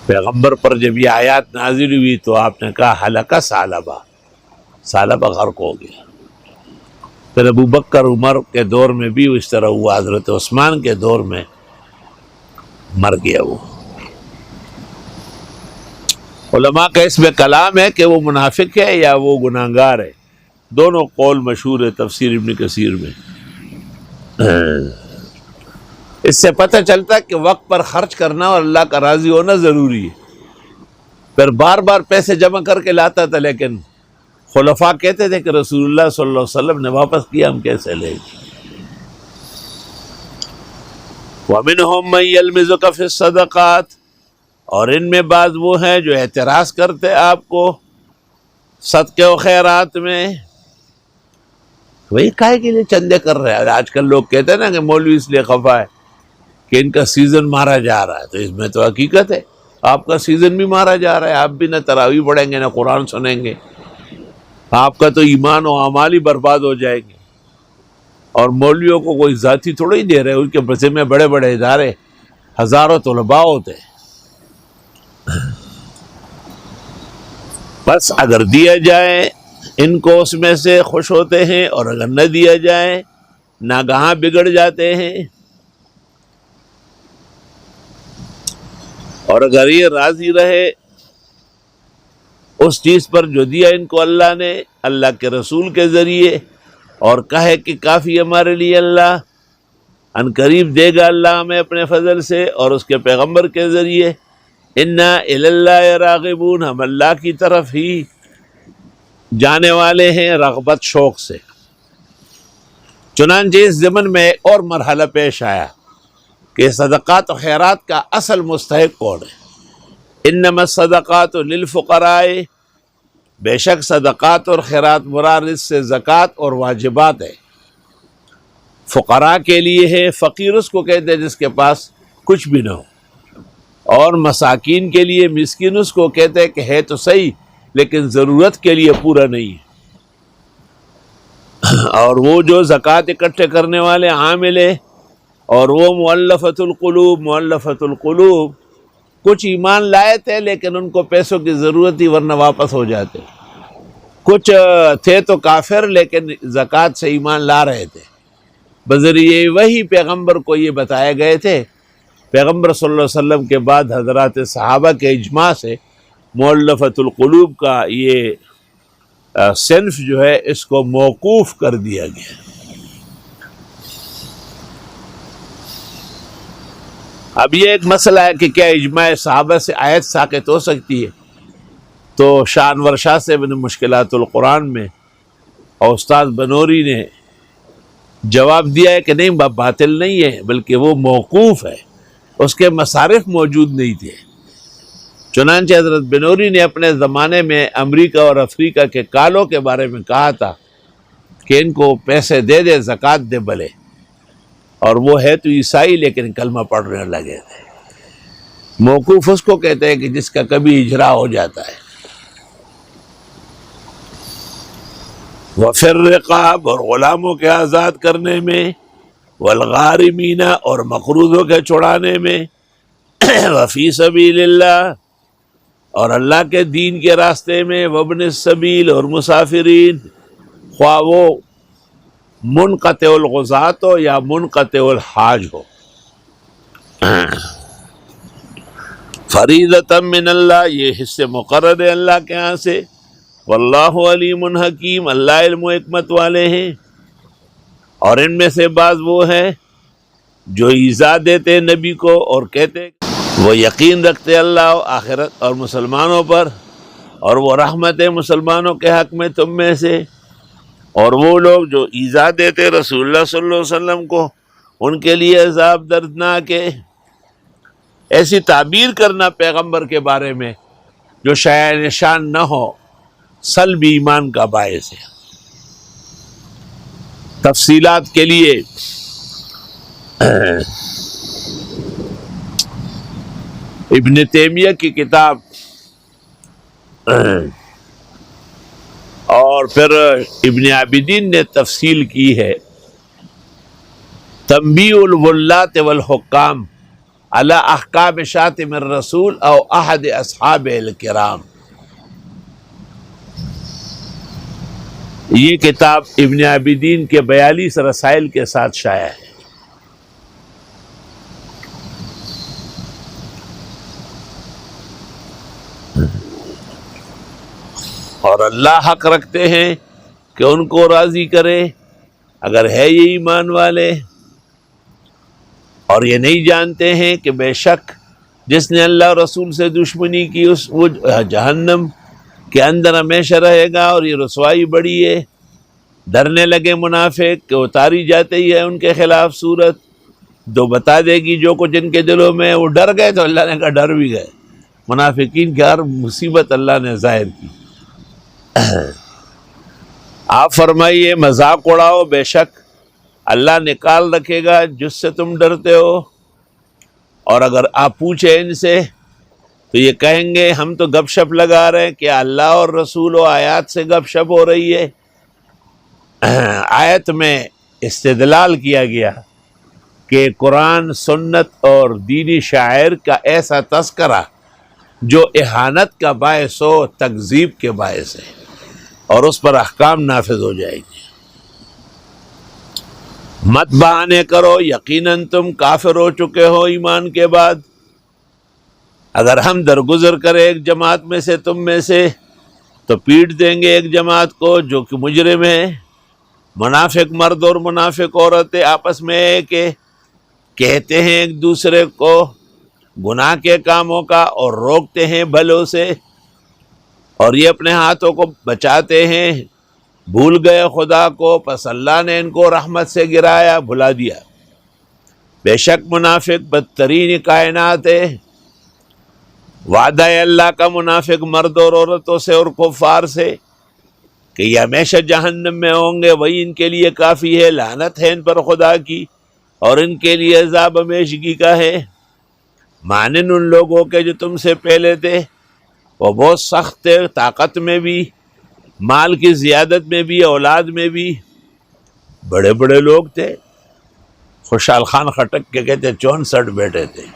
پیغمبر پر جب یہ آیات نازل ہوئی تو آپ نے کہا ہلکا ثعلبہ، ثعلبہ غرق ہو گیا. پھر ابو بکر عمر کے دور میں بھی اس طرح ہوا، حضرت عثمان کے دور میں مر گیا. وہ علماء کا اس میں کلام ہے کہ وہ منافق ہے یا وہ گناہگار ہے، دونوں قول مشہور ہے تفسیر ابن کثیر میں. اس سے پتہ چلتا ہے کہ وقت پر خرچ کرنا اور اللہ کا راضی ہونا ضروری ہے. پھر بار بار پیسے جمع کر کے لاتا تھا، لیکن خلفاء کہتے تھے کہ رسول اللہ صلی اللہ علیہ وسلم نے واپس کیا، ہم کیسے لیں گے. وَمِنْهُمْ مَنْ يَلْمِزُكَ فِي الصَّدَقَاتِ، اور ان میں بعض وہ ہیں جو اعتراض کرتے آپ کو صدقے و خیرات میں. وہی کاہے کے لیے چندے کر رہے ہیں؟ آج کل لوگ کہتے ہیں نا کہ مولوی اس لیے خفا ہے کہ ان کا سیزن مارا جا رہا ہے، تو اس میں تو حقیقت ہے آپ کا سیزن بھی مارا جا رہا ہے. آپ بھی نہ تراویح پڑھیں گے نہ قرآن سنیں گے، آپ کا تو ایمان و اعمال ہی برباد ہو جائیں گے. اور مولویوں کو کوئی ذاتی تھوڑا ہی دے رہے، ان کے بسے میں بڑے بڑے ادارے، ہزاروں طلباء ہوتے ہیں. بس اگر دیا جائے ان کو اس میں سے خوش ہوتے ہیں، اور اگر نہ دیا جائے ناگہاں بگڑ جاتے ہیں. اور اگر یہ راضی رہے اس چیز پر جو دیا ان کو اللہ نے اللہ کے رسول کے ذریعے، اور کہے کہ کافی ہمارے لیے اللہ، ان قریب دے گا اللہ ہمیں اپنے فضل سے اور اس کے پیغمبر کے ذریعے. انا الی اللہ راغبون، ہم اللہ کی طرف ہی جانے والے ہیں رغبت شوق سے. چنانچہ اس ضمن میں ایک اور مرحلہ پیش آیا کہ صدقات و خیرات کا اصل مستحق کون ہے. انما الصدقات للفقراء، بے شک صدقات اور خیرات مراد اس سے زکوٰۃ اور واجبات ہے، فقراء کے لیے ہے. فقیر اس کو کہتے ہیں جس کے پاس کچھ بھی نہ ہو، اور مساکین کے لیے مسکین اس کو کہتے ہیں کہ ہے تو صحیح لیکن ضرورت کے لیے پورا نہیں ہے. اور وہ جو زکوٰۃ اکٹھے کرنے والے عامل ہے، اور وہ مؤلفۃ القلوب. مؤلفۃ القلوب کچھ ایمان لائے تھے لیکن ان کو پیسوں کی ضرورت تھی ورنہ واپس ہو جاتے. کچھ تھے تو کافر لیکن زکوٰۃ سے ایمان لا رہے تھے. بذریعہ وہی پیغمبر کو یہ بتائے گئے تھے. پیغمبر صلی اللہ علیہ وسلم کے بعد حضرات صحابہ کے اجماع سے مؤلفۃ القلوب کا یہ صنف جو ہے اس کو موقوف کر دیا گیا. اب یہ ایک مسئلہ ہے کہ کیا اجماع صحابہ سے آیت ساقط ہو سکتی ہے؟ تو شاہ انور شاہ سے ابن مشکلات القرآن میں اور استاد بنوری نے جواب دیا ہے کہ نہیں، باطل نہیں ہے بلکہ وہ موقوف ہے، اس کے مصارف موجود نہیں تھے. چنانچہ حضرت بنوری نے اپنے زمانے میں امریکہ اور افریقہ کے کالوں کے بارے میں کہا تھا کہ ان کو پیسے دے دے، زکوٰۃ دے بھلے، اور وہ ہے تو عیسائی لیکن کلمہ پڑھنے لگے تھے. موقوف اس کو کہتے ہیں کہ جس کا کبھی اجرا ہو جاتا ہے. وفی الرقاب، اور غلاموں کے آزاد کرنے میں، والغارمین، اور مقروضوں کے چھڑانے میں، وفی سبیل اللہ، اور اللہ کے دین کے راستے میں، وابن السبیل، اور مسافرین، خواہ وہ منقطع الغزات ہو یا منقطع الحاج ہو. فریضۃ من اللہ، یہ حصے مقرر ہے اللہ کے ہاں سے. واللہ علیم حکیم، اللہ علم و حکمت والے ہیں. اور ان میں سے بعض وہ ہیں جو ایذا دیتے نبی کو اور کہتے وہ یقین رکھتے اللہ و آخرت اور مسلمانوں پر، اور وہ رحمت ہے مسلمانوں کے حق میں تم میں سے، اور وہ لوگ جو ایذا دیتے رسول اللہ صلی اللہ علیہ وسلم کو ان کے لیے عذاب دردناک ہے۔ ایسی تعبیر کرنا پیغمبر کے بارے میں جو شایع نشان نہ ہو سلب ایمان کا باعث ہے۔ تفصیلات کے لیے ابن تیمیہ کی کتاب اور پھر ابن عابدین نے تفصیل کی ہے، تنبیہ الولات والحکام علی احکام شاتم الرسول او احد اصحاب الکرام۔ یہ کتاب ابن عابدین کے 42 رسائل کے ساتھ شائع ہے۔ اور اللہ حق رکھتے ہیں کہ ان کو راضی کرے اگر ہے یہ ایمان والے، اور یہ نہیں جانتے ہیں کہ بے شک جس نے اللہ رسول سے دشمنی کی وہ جہنم کے اندر ہمیشہ رہے گا، اور یہ رسوائی بڑی ہے۔ ڈرنے لگے منافق کہ اتاری جاتے ہی ہے ان کے خلاف صورت، جو بتا دے گی جو کچھ ان کے دلوں میں، وہ ڈر گئے تو اللہ نے کہا ڈر بھی گئے۔ منافقین کی ہر مصیبت اللہ نے ظاہر کی۔ آپ فرمائیے مذاق اڑاؤ، بے شک اللہ نکال رکھے گا جس سے تم ڈرتے ہو، اور اگر آپ پوچھیں ان سے تو یہ کہیں گے ہم تو گپ شپ لگا رہے ہیں کہ اللہ اور رسول و آیات سے گپ شپ ہو رہی ہے۔ آیت میں استدلال کیا گیا کہ قرآن، سنت اور دینی شاعر کا ایسا تذکرہ جو اہانت کا باعث ہو، تکذیب کے باعث ہے، اور اس پر احکام نافذ ہو جائیں گے۔ مت بہانے کرو، یقیناً تم کافر ہو چکے ہو ایمان کے بعد۔ اگر ہم درگزر کرے ایک جماعت میں سے تم میں سے تو پیٹ دیں گے ایک جماعت کو جو کہ مجرم ہے۔ منافق مرد اور منافق عورتیں آپس میں کہ کہتے ہیں ایک دوسرے کو گناہ کے کاموں کا اور روکتے ہیں بھلوں سے، اور یہ اپنے ہاتھوں کو بچاتے ہیں۔ بھول گئے خدا کو، پس اللہ نے ان کو رحمت سے گرایا، بھلا دیا۔ بے شک منافق بدترین کائنات ہے۔ وعدہ ہے اللہ کا منافق مرد اور عورتوں سے اور کفار سے کہ یہ ہمیشہ جہنم میں ہوں گے، وہی ان کے لیے کافی ہے۔ لعنت ہے ان پر خدا کی، اور ان کے لیے عذاب ہمیشگی کا ہے۔ مانن ان لوگوں کے جو تم سے پہلے تھے، وہ بہت سخت تھے، طاقت میں بھی، مال کی زیادت میں بھی، اولاد میں بھی، بڑے بڑے لوگ تھے۔ خوشحال خان خٹک کے کہتے 64 بیٹے تھے۔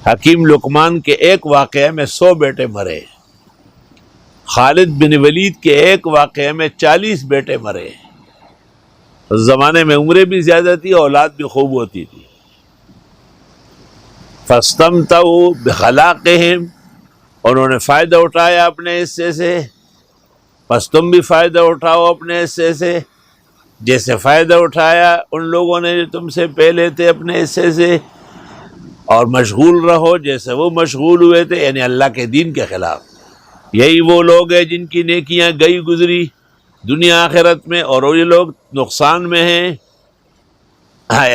حکیم لقمان کے ایک واقعے میں 100 بیٹے مرے۔ خالد بن ولید کے ایک واقعے میں 40 بیٹے مرے۔ اس زمانے میں عمریں بھی زیادہ تھی، اولاد بھی خوب ہوتی تھی۔ فاستمتعوا بخلاقہم، انہوں نے فائدہ اٹھایا اپنے حصے سے، پس تم بھی فائدہ اٹھاؤ اپنے حصے سے، جیسے فائدہ اٹھایا ان لوگوں نے جو تم سے پہلے تھے اپنے حصے سے، اور مشغول رہو جیسے وہ مشغول ہوئے تھے، یعنی اللہ کے دین کے خلاف۔ یہی وہ لوگ ہیں جن کی نیکیاں گئی گزری دنیا آخرت میں، اور وہ لوگ نقصان میں ہیں۔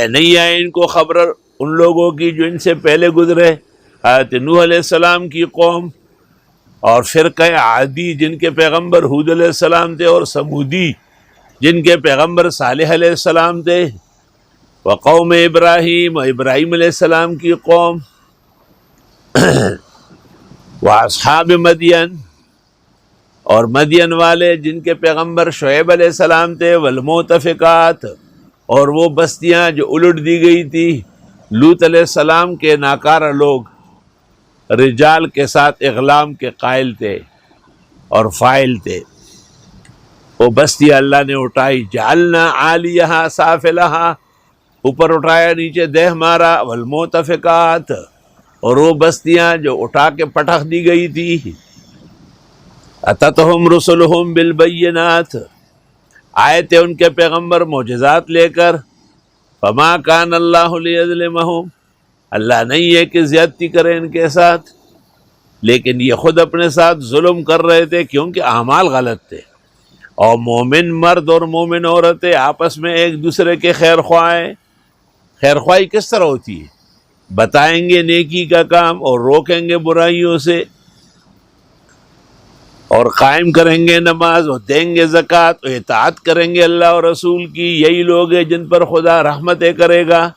نہیں آئے ان کو خبر ان لوگوں کی جو ان سے پہلے گزرے، حضرت نوح علیہ السلام کی قوم، اور فرقہ عادی جن کے پیغمبر ہود علیہ السلام تھے، اور سمودی جن کے پیغمبر صالح علیہ السلام تھے، وقوم ابراہیم، و ابراہیم علیہ السلام کی قوم، واصحاب مدین، اور مدین والے جن کے پیغمبر شعیب علیہ السلام تھے، والمؤتفقات، اور وہ بستیاں جو الٹ دی گئی تھی۔ لوط علیہ السلام کے ناکارہ لوگ رجال کے ساتھ اغلام کے قائل تھے اور فاعل تھے۔ وہ بستیاں اللہ نے اٹھائی، جعلنا عالیہا سافلہا، اوپر اٹھایا نیچے دہ مارا، والمؤتفقات، اور وہ بستیاں جو اٹھا کے پٹخ دی گئی تھی۔ اتتہم رسلہم بالبینات، آئے تھے ان کے پیغمبر معجزات لے کر۔ فما کان اللہ لیظلمہم، اللہ نہیں ہے کہ زیادتی کرے ان کے ساتھ، لیکن یہ خود اپنے ساتھ ظلم کر رہے تھے کیونکہ اعمال غلط تھے. اور مومن مرد اور مومن عورتیں آپس میں ایک دوسرے کے خیر خواہ ہیں. خیر خواہی کس طرح ہوتی ہے؟ بتائیں گے نیکی کا کام اور روکیں گے برائیوں سے، اور قائم کریں گے نماز اور دیں گے زکوٰۃ اور اطاعت کریں گے اللہ اور رسول کی. یہی لوگ ہیں جن پر خدا رحمتیں کرے گا.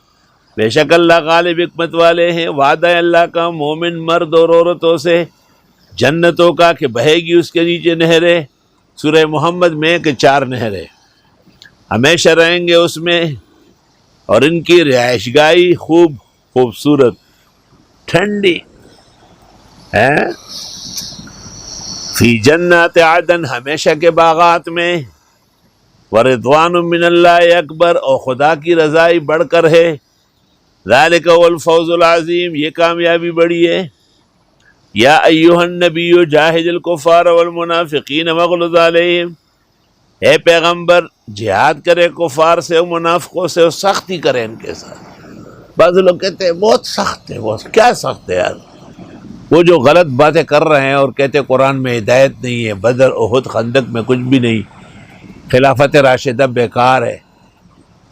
بے شک اللہ غالب حکمت والے ہیں. وعدہ ہے اللہ کا مومن مرد اور عورتوں سے جنتوں کا کہ بہے گی اس کے نیچے نہریں. سورہ محمد میں کہ 4 نہریں ہمیشہ رہیں گے اس میں، اور ان کی رہائش گاہی خوبصورت ٹھنڈی ہے. فی جنات عدن ہمیشہ کے باغات میں. ورضوان من اللہ اکبر اور خدا کی رضائی بڑھ کر ہے. ذالک هو الفوز العظیم یہ کامیابی بڑی ہے. یا ایھا النبی جاہد الکفار والمنافقین واغلظ علیہم، اے پیغمبر جہاد کرے کفار سے اور منافقوں سے اور سختی کرے ان کے ساتھ. بعض لوگ کہتے ہیں بہت سخت ہے. وہ کیا سخت ہے یار؟ وہ جو غلط باتیں کر رہے ہیں اور کہتے ہیں قرآن میں ہدایت نہیں ہے، بدر احد خندق میں کچھ بھی نہیں، خلافت راشدہ بیکار ہے،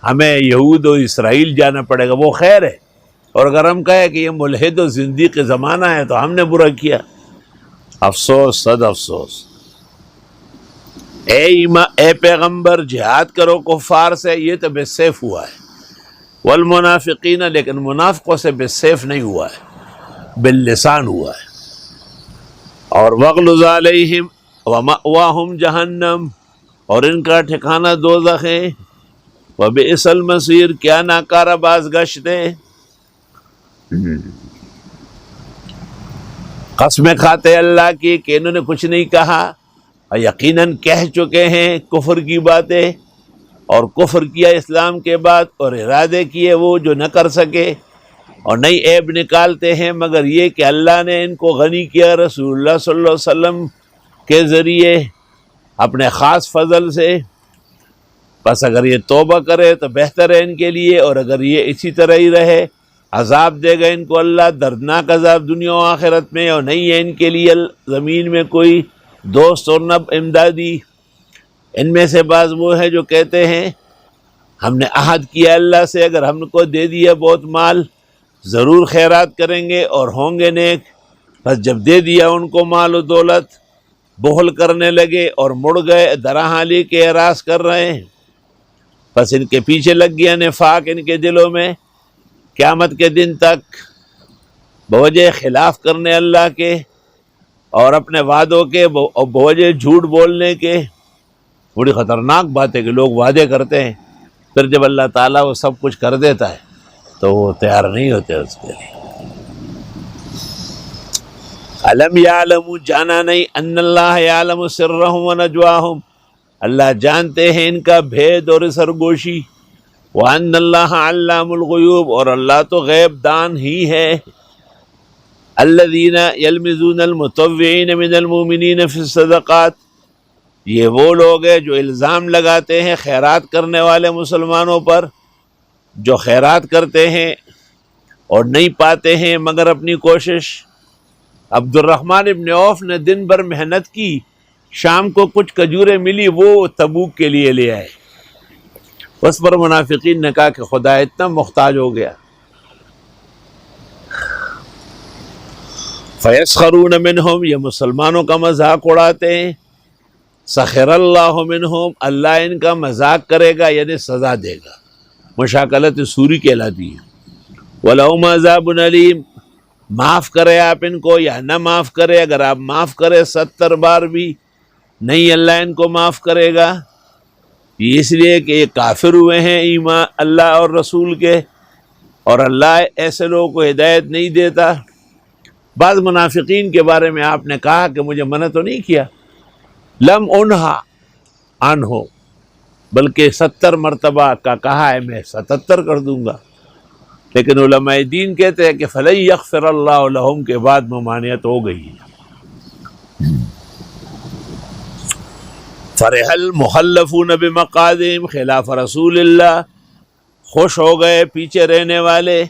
ہمیں یہود و اسرائیل جانا پڑے گا، وہ خیر ہے. اور اگر ہم کہیں کہ یہ ملحد و زندیق زمانہ ہے تو ہم نے برا کیا. افسوس، صد افسوس. اے پیغمبر جہاد کرو کفار سے، یہ تو بے سیف ہوا ہے. والمنافقین، لیکن منافقوں سے بے سیف نہیں ہوا ہے، باللسان ہوا ہے. اور وغلظ علیہم ومأواہم جہنم، اور ان کا ٹھکانہ دوزخ ہے. وبئس المصیر، کیا ناکارہ بازگشت ہے. قسمیں کھاتے اللہ کی کہ انہوں نے کچھ نہیں کہا، اور یقیناً کہہ چکے ہیں کفر کی باتیں، اور کفر کیا اسلام کے بعد، اور ارادے کیے وہ جو نہ کر سکے، اور نئی عیب نکالتے ہیں مگر یہ کہ اللہ نے ان کو غنی کیا رسول اللہ صلی اللہ علیہ وسلم کے ذریعے اپنے خاص فضل سے. بس اگر یہ توبہ کرے تو بہتر ہے ان کے لیے، اور اگر یہ اسی طرح ہی رہے عذاب دے گا ان کو اللہ، دردناک عذاب دنیا و آخرت میں، اور نہیں ہے ان کے لیے زمین میں کوئی دوست اور نہ امدادی. ان میں سے بعض وہ ہے جو کہتے ہیں ہم نے عہد کیا اللہ سے، اگر ہم کو دے دیا بہت مال ضرور خیرات کریں گے اور ہوں گے نیک. بس جب دے دیا ان کو مال و دولت، بخل کرنے لگے اور مڑ گئے، دراحالی کے اعراض کر رہے ہیں. بس ان کے پیچھے لگ گیا نفاق ان کے دلوں میں قیامت کے دن تک، بوجہ خلاف کرنے اللہ کے اور اپنے وعدوں کے، اور بوجہ جھوٹ بولنے کے. بڑی خطرناک بات ہے کہ لوگ وعدے کرتے ہیں، پھر جب اللہ تعالیٰ وہ سب کچھ کر دیتا ہے تو وہ تیار نہیں ہوتے اس کے لیے. الم یعلموا، جانا نہیں، ان اللہ یعلم سرہم و نجواہم، اللہ جانتے ہیں ان کا بھید اور سرگوشی. وَأَنَّ اللَّهَ عَلَّامُ الْغُيُوبِ، اور اللہ تو غیب دان ہی ہے. الَّذِينَ يَلْمِزُونَ الْمُطَوِّعِينَ مِنَ الْمُؤْمِنِينَ فِي الصَّدَقَاتِ، یہ وہ لوگ ہیں جو الزام لگاتے ہیں خیرات کرنے والے مسلمانوں پر، جو خیرات کرتے ہیں اور نہیں پاتے ہیں مگر اپنی کوشش. عبد الرحمن ابن عوف نے دن بھر محنت کی، شام کو کچھ کھجوریں ملی، وہ تبوک کے لیے لے آئے. اس پر منافقین نے کہا کہ خدا اتنا محتاج ہو گیا. فَيَسْخَرُونَ مِنْهُمْ، یہ مسلمانوں کا مذاق اڑاتے ہیں. سَخِرَ اللَّهُ مِنْهُمْ، اللہ ان کا مذاق کرے گا یعنی سزا دے گا. مشاکلت سوری کہلاتی ہے. وَلَهُمْ عَذَابٌ أَلِيمٌ، معاف کرے آپ ان کو یا نہ معاف کرے، اگر آپ معاف کرے 70 بار بھی نہیں اللہ ان کو معاف کرے گا. اس لیے کہ یہ کافر ہوئے ہیں ایمان اللہ اور رسول کے، اور اللہ ایسے لوگوں کو ہدایت نہیں دیتا. بعض منافقین کے بارے میں آپ نے کہا کہ مجھے منع تو نہیں کیا، لم انہا عنہ، بلکہ 70 مرتبہ کا کہا ہے، میں 77 کر دوں گا. لیکن علماء دین کہتے ہیں کہ فَلَن يَغْفِرَ اللَّهُ لَهُمْ کے بعد ممانعت ہو گئی. فرح المخلفون بمقعدہم خلاف رسول اللہ، خوش ہو گئے پیچھے رہنے والے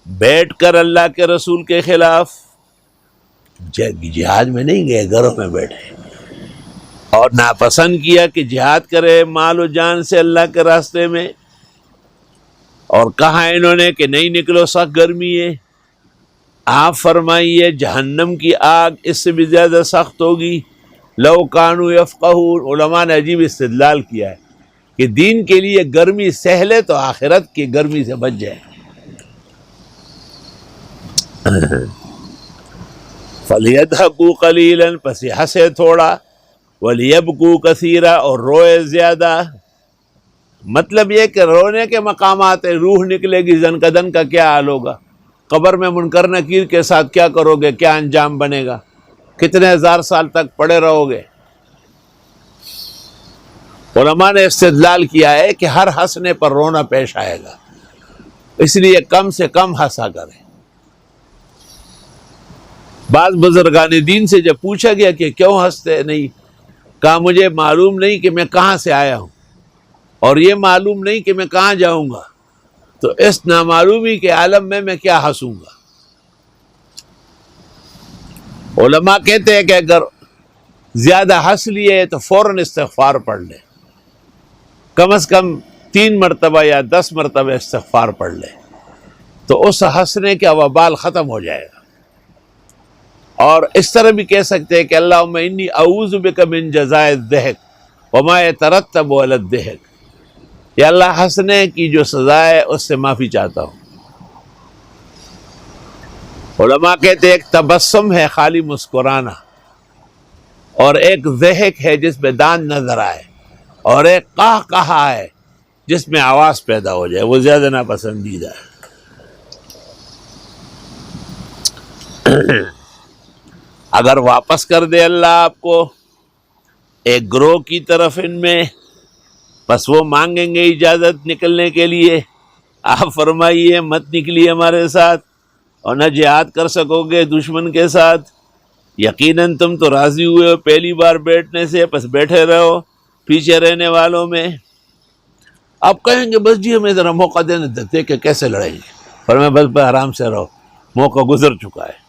بیٹھ کر اللہ کے رسول کے خلاف. جہاد میں نہیں گئے، گھروں میں بیٹھے، اور ناپسند کیا کہ جہاد کرے مال و جان سے اللہ کے راستے میں، اور کہا انہوں نے کہ نہیں نکلو، سخت گرمی ہے۔ آپ فرمائیے جہنم کی آگ اس سے بھی زیادہ سخت ہوگی۔ لو کانوا یفقہون، علماء نے عجیب استدلال کیا ہے کہ دین کے لیے گرمی سہ لے تو آخرت کی گرمی سے بچ جائے۔ فَلْيَضْحَكُوا قَلِيلًا، پس یہ ہنسے تھوڑا، وَلْيَبْكُوا كَثِيرًا، اور روئے زیادہ۔ مطلب یہ کہ رونے کے مقامات ہیں، روح نکلے گی، زنکدن کا کیا حال ہوگا، قبر میں منکر نکیر کے ساتھ کیا کرو گے، کیا انجام بنے گا، کتنے ہزار سال تک پڑے رہو گے۔ علماء نے استدلال کیا ہے کہ ہر ہنسنے پر رونا پیش آئے گا، اس لیے کم سے کم ہنسا کریں۔ بعض بزرگان دین سے جب پوچھا گیا کہ کیوں ہنستے نہیں، کہا مجھے معلوم نہیں کہ میں کہاں سے آیا ہوں، اور یہ معلوم نہیں کہ میں کہاں جاؤں گا، تو اس نامعلومی کے عالم میں کیا ہنسوں گا۔ علماء کہتے ہیں کہ اگر زیادہ ہنس لیے تو فوراً استغفار پڑھ لے، کم از کم 3 مرتبہ یا 10 مرتبہ استغفار پڑھ لے، تو اس ہنسنے کا وبال ختم ہو جائے گا۔ اور اس طرح بھی کہہ سکتے ہیں کہ اللہم انی اعوذ بک من جزاء الضحک وما یترتب علی الضحک، یا اللہ ہنسنے کی جو سزا ہے اس سے معافی چاہتا ہوں۔ علماء کہتے ہیں ایک تبسم ہے خالی مسکرانا، اور ایک ضحک ہے جس میں دانت نظر آئے، اور ایک قاہ کہا ہے جس میں آواز پیدا ہو جائے، وہ زیادہ ناپسندیدہ ہے۔ اگر واپس کر دے اللہ آپ کو ایک گروہ کی طرف ان میں، بس وہ مانگیں گے اجازت نکلنے کے لیے، آپ فرمائیے مت نکلیے ہمارے ساتھ، اور نہ جہاد کر سکو گے دشمن کے ساتھ، یقیناً تم تو راضی ہوئے ہو پہلی بار بیٹھنے سے، بس بیٹھے رہو پیچھے رہنے والوں میں۔ آپ کہیں گے بس جی ہمیں ذرا موقع دینے دیتے کہ کیسے لڑیں گے، پر میں بس آرام سے رہو، موقع گزر چکا ہے۔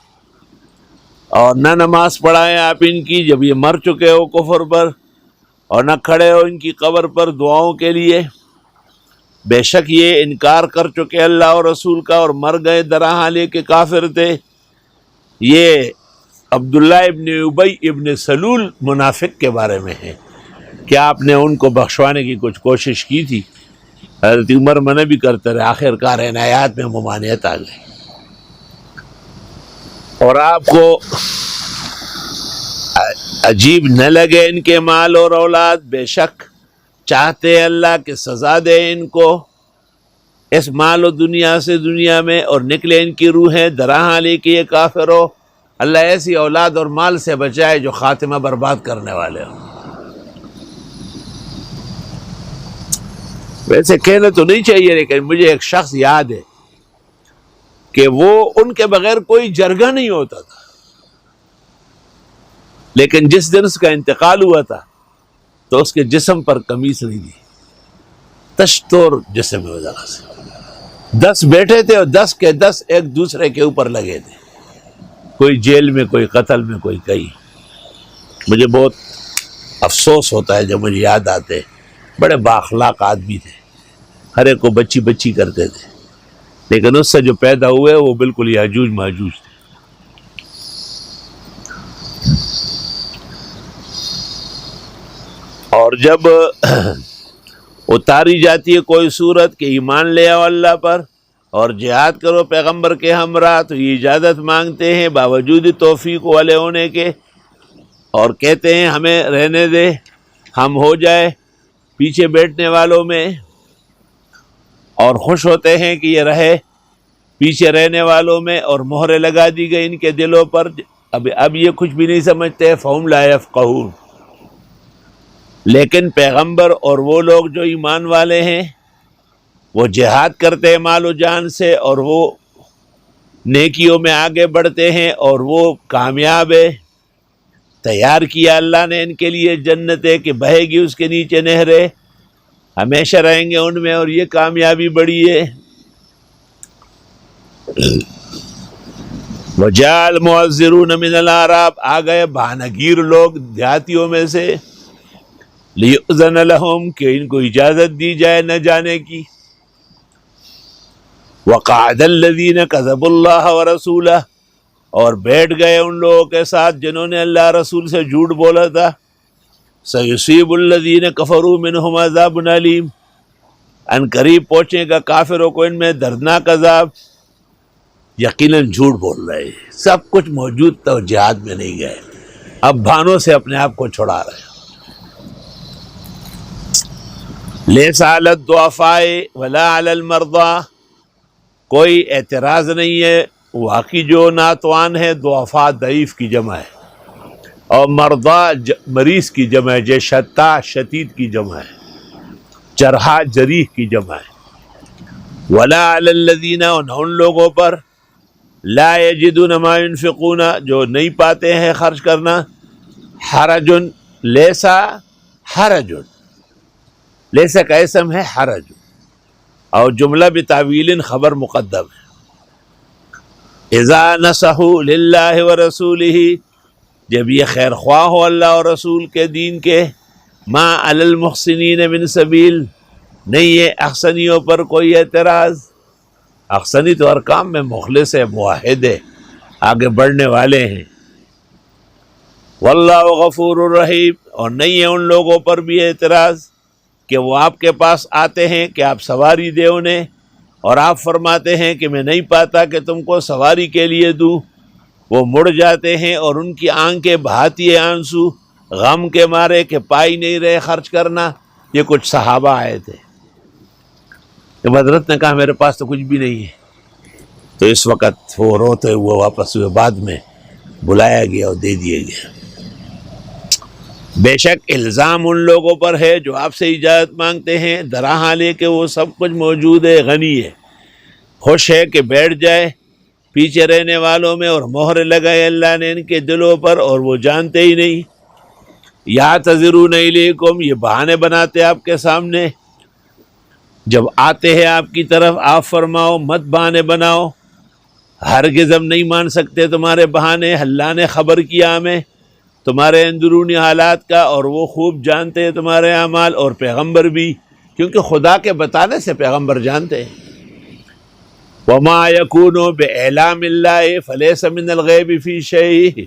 اور نہ نماز پڑھائیں آپ ان کی جب یہ مر چکے ہو کفر پر، اور نہ کھڑے ہو ان کی قبر پر دعاؤں کے لیے، بے شک یہ انکار کر چکے اللہ اور رسول کا اور مر گئے درحالے کے کافر تھے۔ یہ عبداللہ ابن ابی ابن سلول منافق کے بارے میں ہے، کیا آپ نے ان کو بخشوانے کی کچھ کوشش کی تھی؟ حضرت عمر منع بھی کرتے رہے، آخر کار ان آیات میں ممانعت آ گئی۔ اور آپ کو عجیب نہ لگے ان کے مال اور اولاد، بے شک چاہتے اللہ کہ سزا دے ان کو اس مال و دنیا سے دنیا میں، اور نکلے ان کی روحیں درحالے کہ یہ کافر ہو۔ اللہ ایسی اولاد اور مال سے بچائے جو خاتمہ برباد کرنے والے ہوں۔ ویسے کہنا تو نہیں چاہیے، لیکن مجھے ایک شخص یاد ہے کہ وہ ان کے بغیر کوئی جرگہ نہیں ہوتا تھا، لیکن جس دن اس کا انتقال ہوا تھا تو اس کے جسم پر قمیص نہیں دی، تشتور جسم ہے، ذرا سے 10 بیٹھے تھے اور 10 کے 10 ایک دوسرے کے اوپر لگے تھے، کوئی جیل میں، کوئی قتل میں، کوئی کہیں۔ مجھے بہت افسوس ہوتا ہے جب مجھے یاد آتے، بڑے بااخلاق آدمی تھے، ہر ایک کو بچی بچی کرتے تھے، لیکن اس سے جو پیدا ہوئے وہ بالکل یاجوج ماجوج تھے۔ اور جب اتاری جاتی ہے کوئی صورت کہ ایمان لے آؤ اللہ پر اور جہاد کرو پیغمبر کے ہمراہ، تو یہ اجازت مانگتے ہیں باوجود توفیق والے ہونے کے، اور کہتے ہیں ہمیں رہنے دے، ہم ہو جائے پیچھے بیٹھنے والوں میں، اور خوش ہوتے ہیں کہ یہ رہے پیچھے رہنے والوں میں، اور مہرے لگا دی گئی ان کے دلوں پر۔ اب یہ کچھ بھی نہیں سمجھتے، فہم لا یفقہون۔ لیکن پیغمبر اور وہ لوگ جو ایمان والے ہیں وہ جہاد کرتے ہیں مال و جان سے، اور وہ نیکیوں میں آگے بڑھتے ہیں، اور وہ کامیاب ہے۔ تیار کیا اللہ نے ان کے لیے جنتیں کہ بہے گی اس کے نیچے نہریں، ہمیشہ رہیں گے ان میں، اور یہ کامیابی بڑی ہے۔ وجاء المعذرون من الاعراب، آ گئے بہانگیر لوگ دیہاتیوں میں سے، لیؤذن لهم کہ ان کو اجازت دی جائے نہ جانے کی، وقعد الذین کذبوا اللہ ورسولہ، اور بیٹھ گئے ان لوگوں کے ساتھ جنہوں نے اللہ رسول سے جھوٹ بولا تھا، سیصیب الذین کفروا منہم عذاب علیم، ان قریب پہنچے گا کافروں کو ان میں دردناک عذاب، یقیناً جھوٹ بول رہے ہیں، سب کچھ موجود تھا، جہاد میں نہیں گئے، اب بہانوں سے اپنے آپ کو چھڑا رہے ہیں۔ لیس علی الضعفاء ولا علی المرضى، کوئی اعتراض نہیں ہے، واقعی جو ناتوان ہے، ضعفاء ضعیف کی جمع ہے، اور مرضى مریض کی جمع ہے، جو شتا شدید کی جمع ہے، جرحا جریح کی جمع ہے، ولا علی الذین، ان لوگوں پر، لا یجدون ما ينفقون، جو نہیں پاتے ہیں خرچ کرنا، حرج، لیسا حرج، لیسا کا اسم ہے حرج، اور جملہ بتاویل خبر مقدم ہے، اذا نصحوا للہ ورسولہ، جب یہ خیر خواہ ہو اللہ اور رسول کے دین کے، ما علی المحسنین من سبیل، نہیں ہے احسنیوں پر کوئی اعتراض، احسنی تو ہر کام میں مخلص ہے، موحد ہے، آگے بڑھنے والے ہیں، واللہ غفور الرحیم، اور نہیں ہے ان لوگوں پر بھی اعتراض کہ وہ آپ کے پاس آتے ہیں کہ آپ سواری دے انہیں، اور آپ فرماتے ہیں کہ میں نہیں پاتا کہ تم کو سواری کے لیے دوں، وہ مڑ جاتے ہیں اور ان کی آنکھیں بہاتی ہیں آنسو، غم کے مارے کہ پائی نہیں رہے خرچ کرنا۔ یہ کچھ صحابہ آئے تھے، جب حضرت نے کہا میرے پاس تو کچھ بھی نہیں ہے، تو اس وقت وہ روتے ہوئے واپس ہوئے، بعد میں بلایا گیا اور دے دیے گیا۔ بے شک الزام ان لوگوں پر ہے جو آپ سے اجازت مانگتے ہیں، درا حالے کہ وہ سب کچھ موجود ہے، غنی ہے، خوش ہے کہ بیٹھ جائے پیچھے رہنے والوں میں، اور مہر لگائے اللہ نے ان کے دلوں پر، اور وہ جانتے ہی نہیں۔ یعتذرون الیکم، یہ بہانے بناتے آپ کے سامنے، جب آتے ہیں آپ کی طرف آپ فرماؤ مت بہانے بناؤ، ہرگز ہم نہیں مان سکتے تمہارے بہانے، اللہ نے خبر کیا ہمیں تمہارے اندرونی حالات کا، اور وہ خوب جانتے ہیں تمہارے اعمال، اور پیغمبر بھی، کیونکہ خدا کے بتانے سے پیغمبر جانتے ہیں۔ وما یکون باعلام اللہ فلیس من الغیب فی شیء،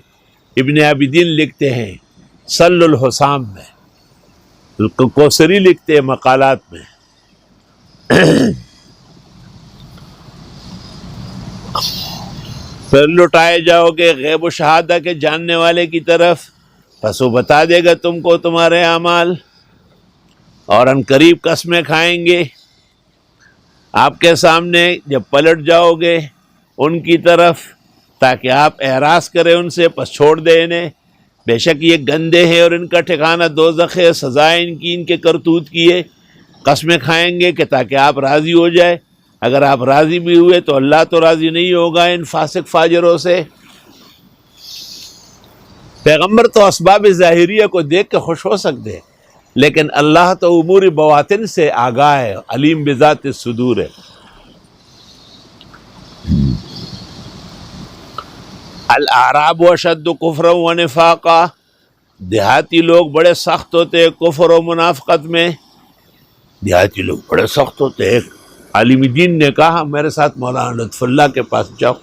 ابن عابدین لکھتے ہیں سل الحسام میں، کوثری لکھتے ہیں مقالات میں، پھر لٹائے جاؤ گے غیب و شہادہ کے جاننے والے کی طرف، پس وہ بتا دے گا تم کو تمہارے اعمال، اور ان قریب قسمیں کھائیں گے آپ کے سامنے جب پلٹ جاؤ گے ان کی طرف، تاکہ آپ اعراض کریں ان سے، پس چھوڑ دیں انہیں، بے شک یہ گندے ہیں اور ان کا ٹھکانہ دوزخ ہے، سزائے ان کی ان کے کرتوت کی ہے۔ قسمیں کھائیں گے کہ تاکہ آپ راضی ہو جائے، اگر آپ راضی بھی ہوئے تو اللہ تو راضی نہیں ہوگا ان فاسق فاجروں سے۔ پیغمبر تو اسباب ظاہریہ کو دیکھ کے خوش ہو سکتے ہیں، لیکن اللہ تو امور بواطن سے آگاہ ہے، علیم بذات الصدور ہے۔ الاعراب اشد کفرا و نفاقا، دیہاتی لوگ بڑے سخت ہوتے ہیں کفر و منافقت میں، دیہاتی لوگ بڑے سخت ہوتے ہیں۔ عالم دین نے کہا میرے ساتھ مولانا لطف اللہ کے پاس جاؤ،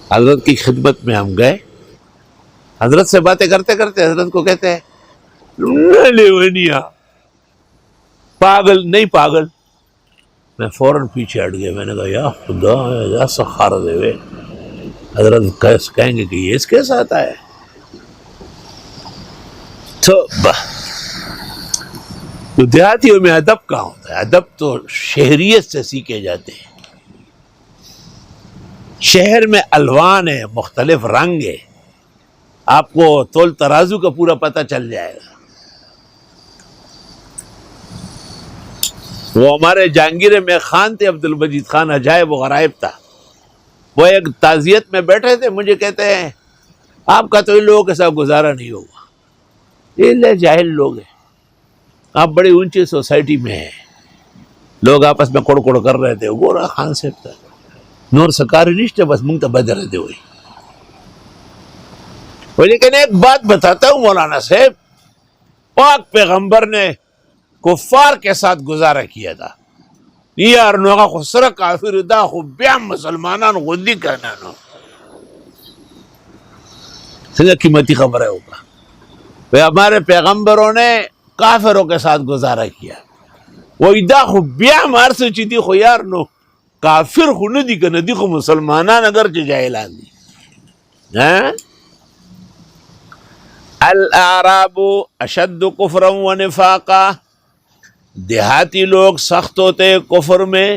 حضرت کی خدمت میں ہم گئے، حضرت سے باتیں کرتے کرتے حضرت کو کہتے ہیں پاگل نہیں پاگل، میں فوراً پیچھے ہٹ گیا، میں نے کہا یا خدا یا سخار دے وے، حضرت کہیں گے کہ یہ اس کے ساتھ آیا تو دیہاتیوں میں ادب کہاں ہوتا ہے؟ ادب تو شہریت سے سیکھے جاتے ہیں، شہر میں الوان ہے، مختلف رنگ ہے، آپ کو تول ترازو کا پورا پتہ چل جائے گا۔ وہ ہمارے جہانگیر میں خان تھے، عبد المجید خان، عجائب و غرائب تھا، وہ ایک تعزیت میں بیٹھے تھے، مجھے کہتے ہیں آپ کا تو ان لوگوں کے ساتھ گزارا نہیں ہوگا، یہ جاہل لوگ ہیں، آپ بڑی اونچی سوسائٹی میں ہیں، لوگ آپس میں کڑ کڑ کر رہے تھے، گورا خان صاحب تھا، نور سکاری نشتے بس منگ تا بدر دے ہوئی. لیکن ایک بات بتاتا ہوں مولانا صاحب، پاک پیغمبر نے کفار کے ساتھ گزارا کیا تھا. یار نوغا خسرہ کافر دا خو بیا مسلمانان غدی کرنانو سنگا قیمتی خبر ہے ہوگا. ہمارے پیغمبروں نے کافروں کے ساتھ گزارا کیا. وہ دا خو بیا مار سے چیتی خو یار نو کافر خو ندی کہ ندی خو مسلمانان اگر جاہلان دی. الاعراب اشد کفرا و نفاقا، دیہاتی لوگ سخت ہوتے کفر میں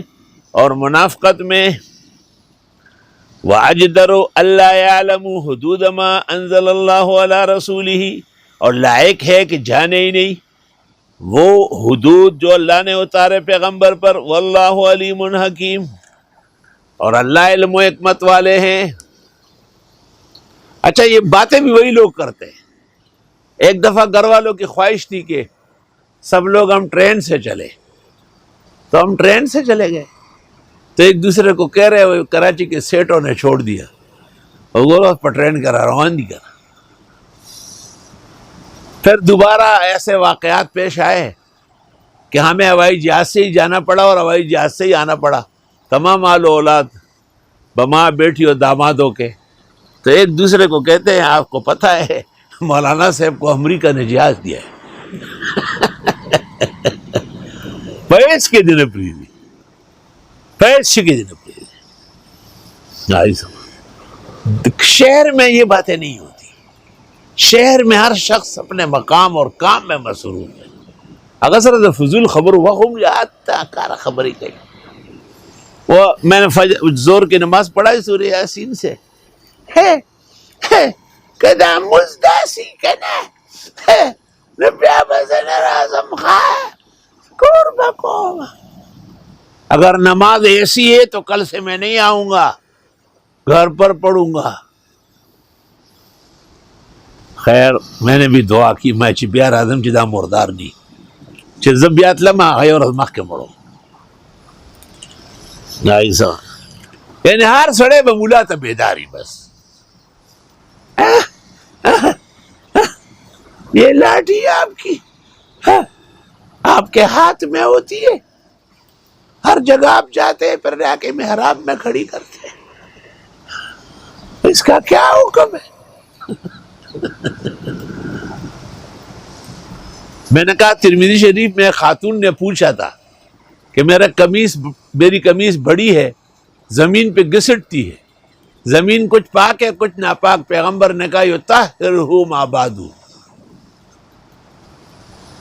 اور منافقت میں. وَأَجْدَرُ أَلَّا يَعْلَمُوا حُدُودَ مَا أَنزَلَ اللَّهُ عَلَى رَسُولِهِ، اور لائق ہے کہ جانے ہی نہیں وہ حدود جو اللہ نے اتارے پیغمبر پر. واللہ علیم حکیم، اور اللہ علم و حکمت والے ہیں. اچھا یہ باتیں بھی وہی لوگ کرتے ہیں. ایک دفعہ گھر والوں کی خواہش تھی کہ سب لوگ ہم ٹرین سے چلے، تو ہم ٹرین سے چلے گئے. تو ایک دوسرے کو کہہ رہے ہوئے کراچی کے سیٹوں نے چھوڑ دیا اور وہ پر ٹرین کرا روان نہیں کرا. پھر دوبارہ ایسے واقعات پیش آئے کہ ہمیں ہوائی جہاز سے ہی جانا پڑا اور ہوائی جہاز سے ہی آنا پڑا، تمام آل و اولاد بماں بیٹی اور دامادوں کے. تو ایک دوسرے کو کہتے ہیں آپ کو پتہ ہے مولانا صاحب کو امریکہ نے جہاز دیا ہے. پیش کے دن پریدی، پیش کے دن پریدی. شہر میں یہ باتیں نہیں ہوتی. شہر میں ہر شخص اپنے مقام اور کام میں مصروف ہے. اگر سر فضول خبر ہوا ہوں آتا کارا خبر ہی کہیں. وہ میں نے زور کی نماز پڑھائی سورہ یاسین سے کدا مزداسی کنا نبیا بزن رازم خواہ کور بکوم. اگر نماز ایسی ہے تو کل سے میں نہیں آؤں گا، گھر پر پڑھوں گا. خیر میں نے بھی دعا کی میں چی بیار آدم چی دا مردار نہیں چی زبیات لما غیر اور مخ کے مڑو. ایسا یعنی ہر سڑے بمولا تا بیداری بس. یہ لاٹھی آپ کی آپ کے ہاتھ میں ہوتی ہے، ہر جگہ آپ جاتے ہیں پھر جا کے محراب میں کھڑی کرتے ہیں. اس کا کیا حکم ہے؟ میں نے کہا ترمذی شریف میں خاتون نے پوچھا تھا کہ میری قمیص بڑی ہے، زمین پہ گھسٹتی ہے، زمین کچھ پاک ہے کچھ ناپاک. پیغمبر نے کہا یطہرہ ما بعد،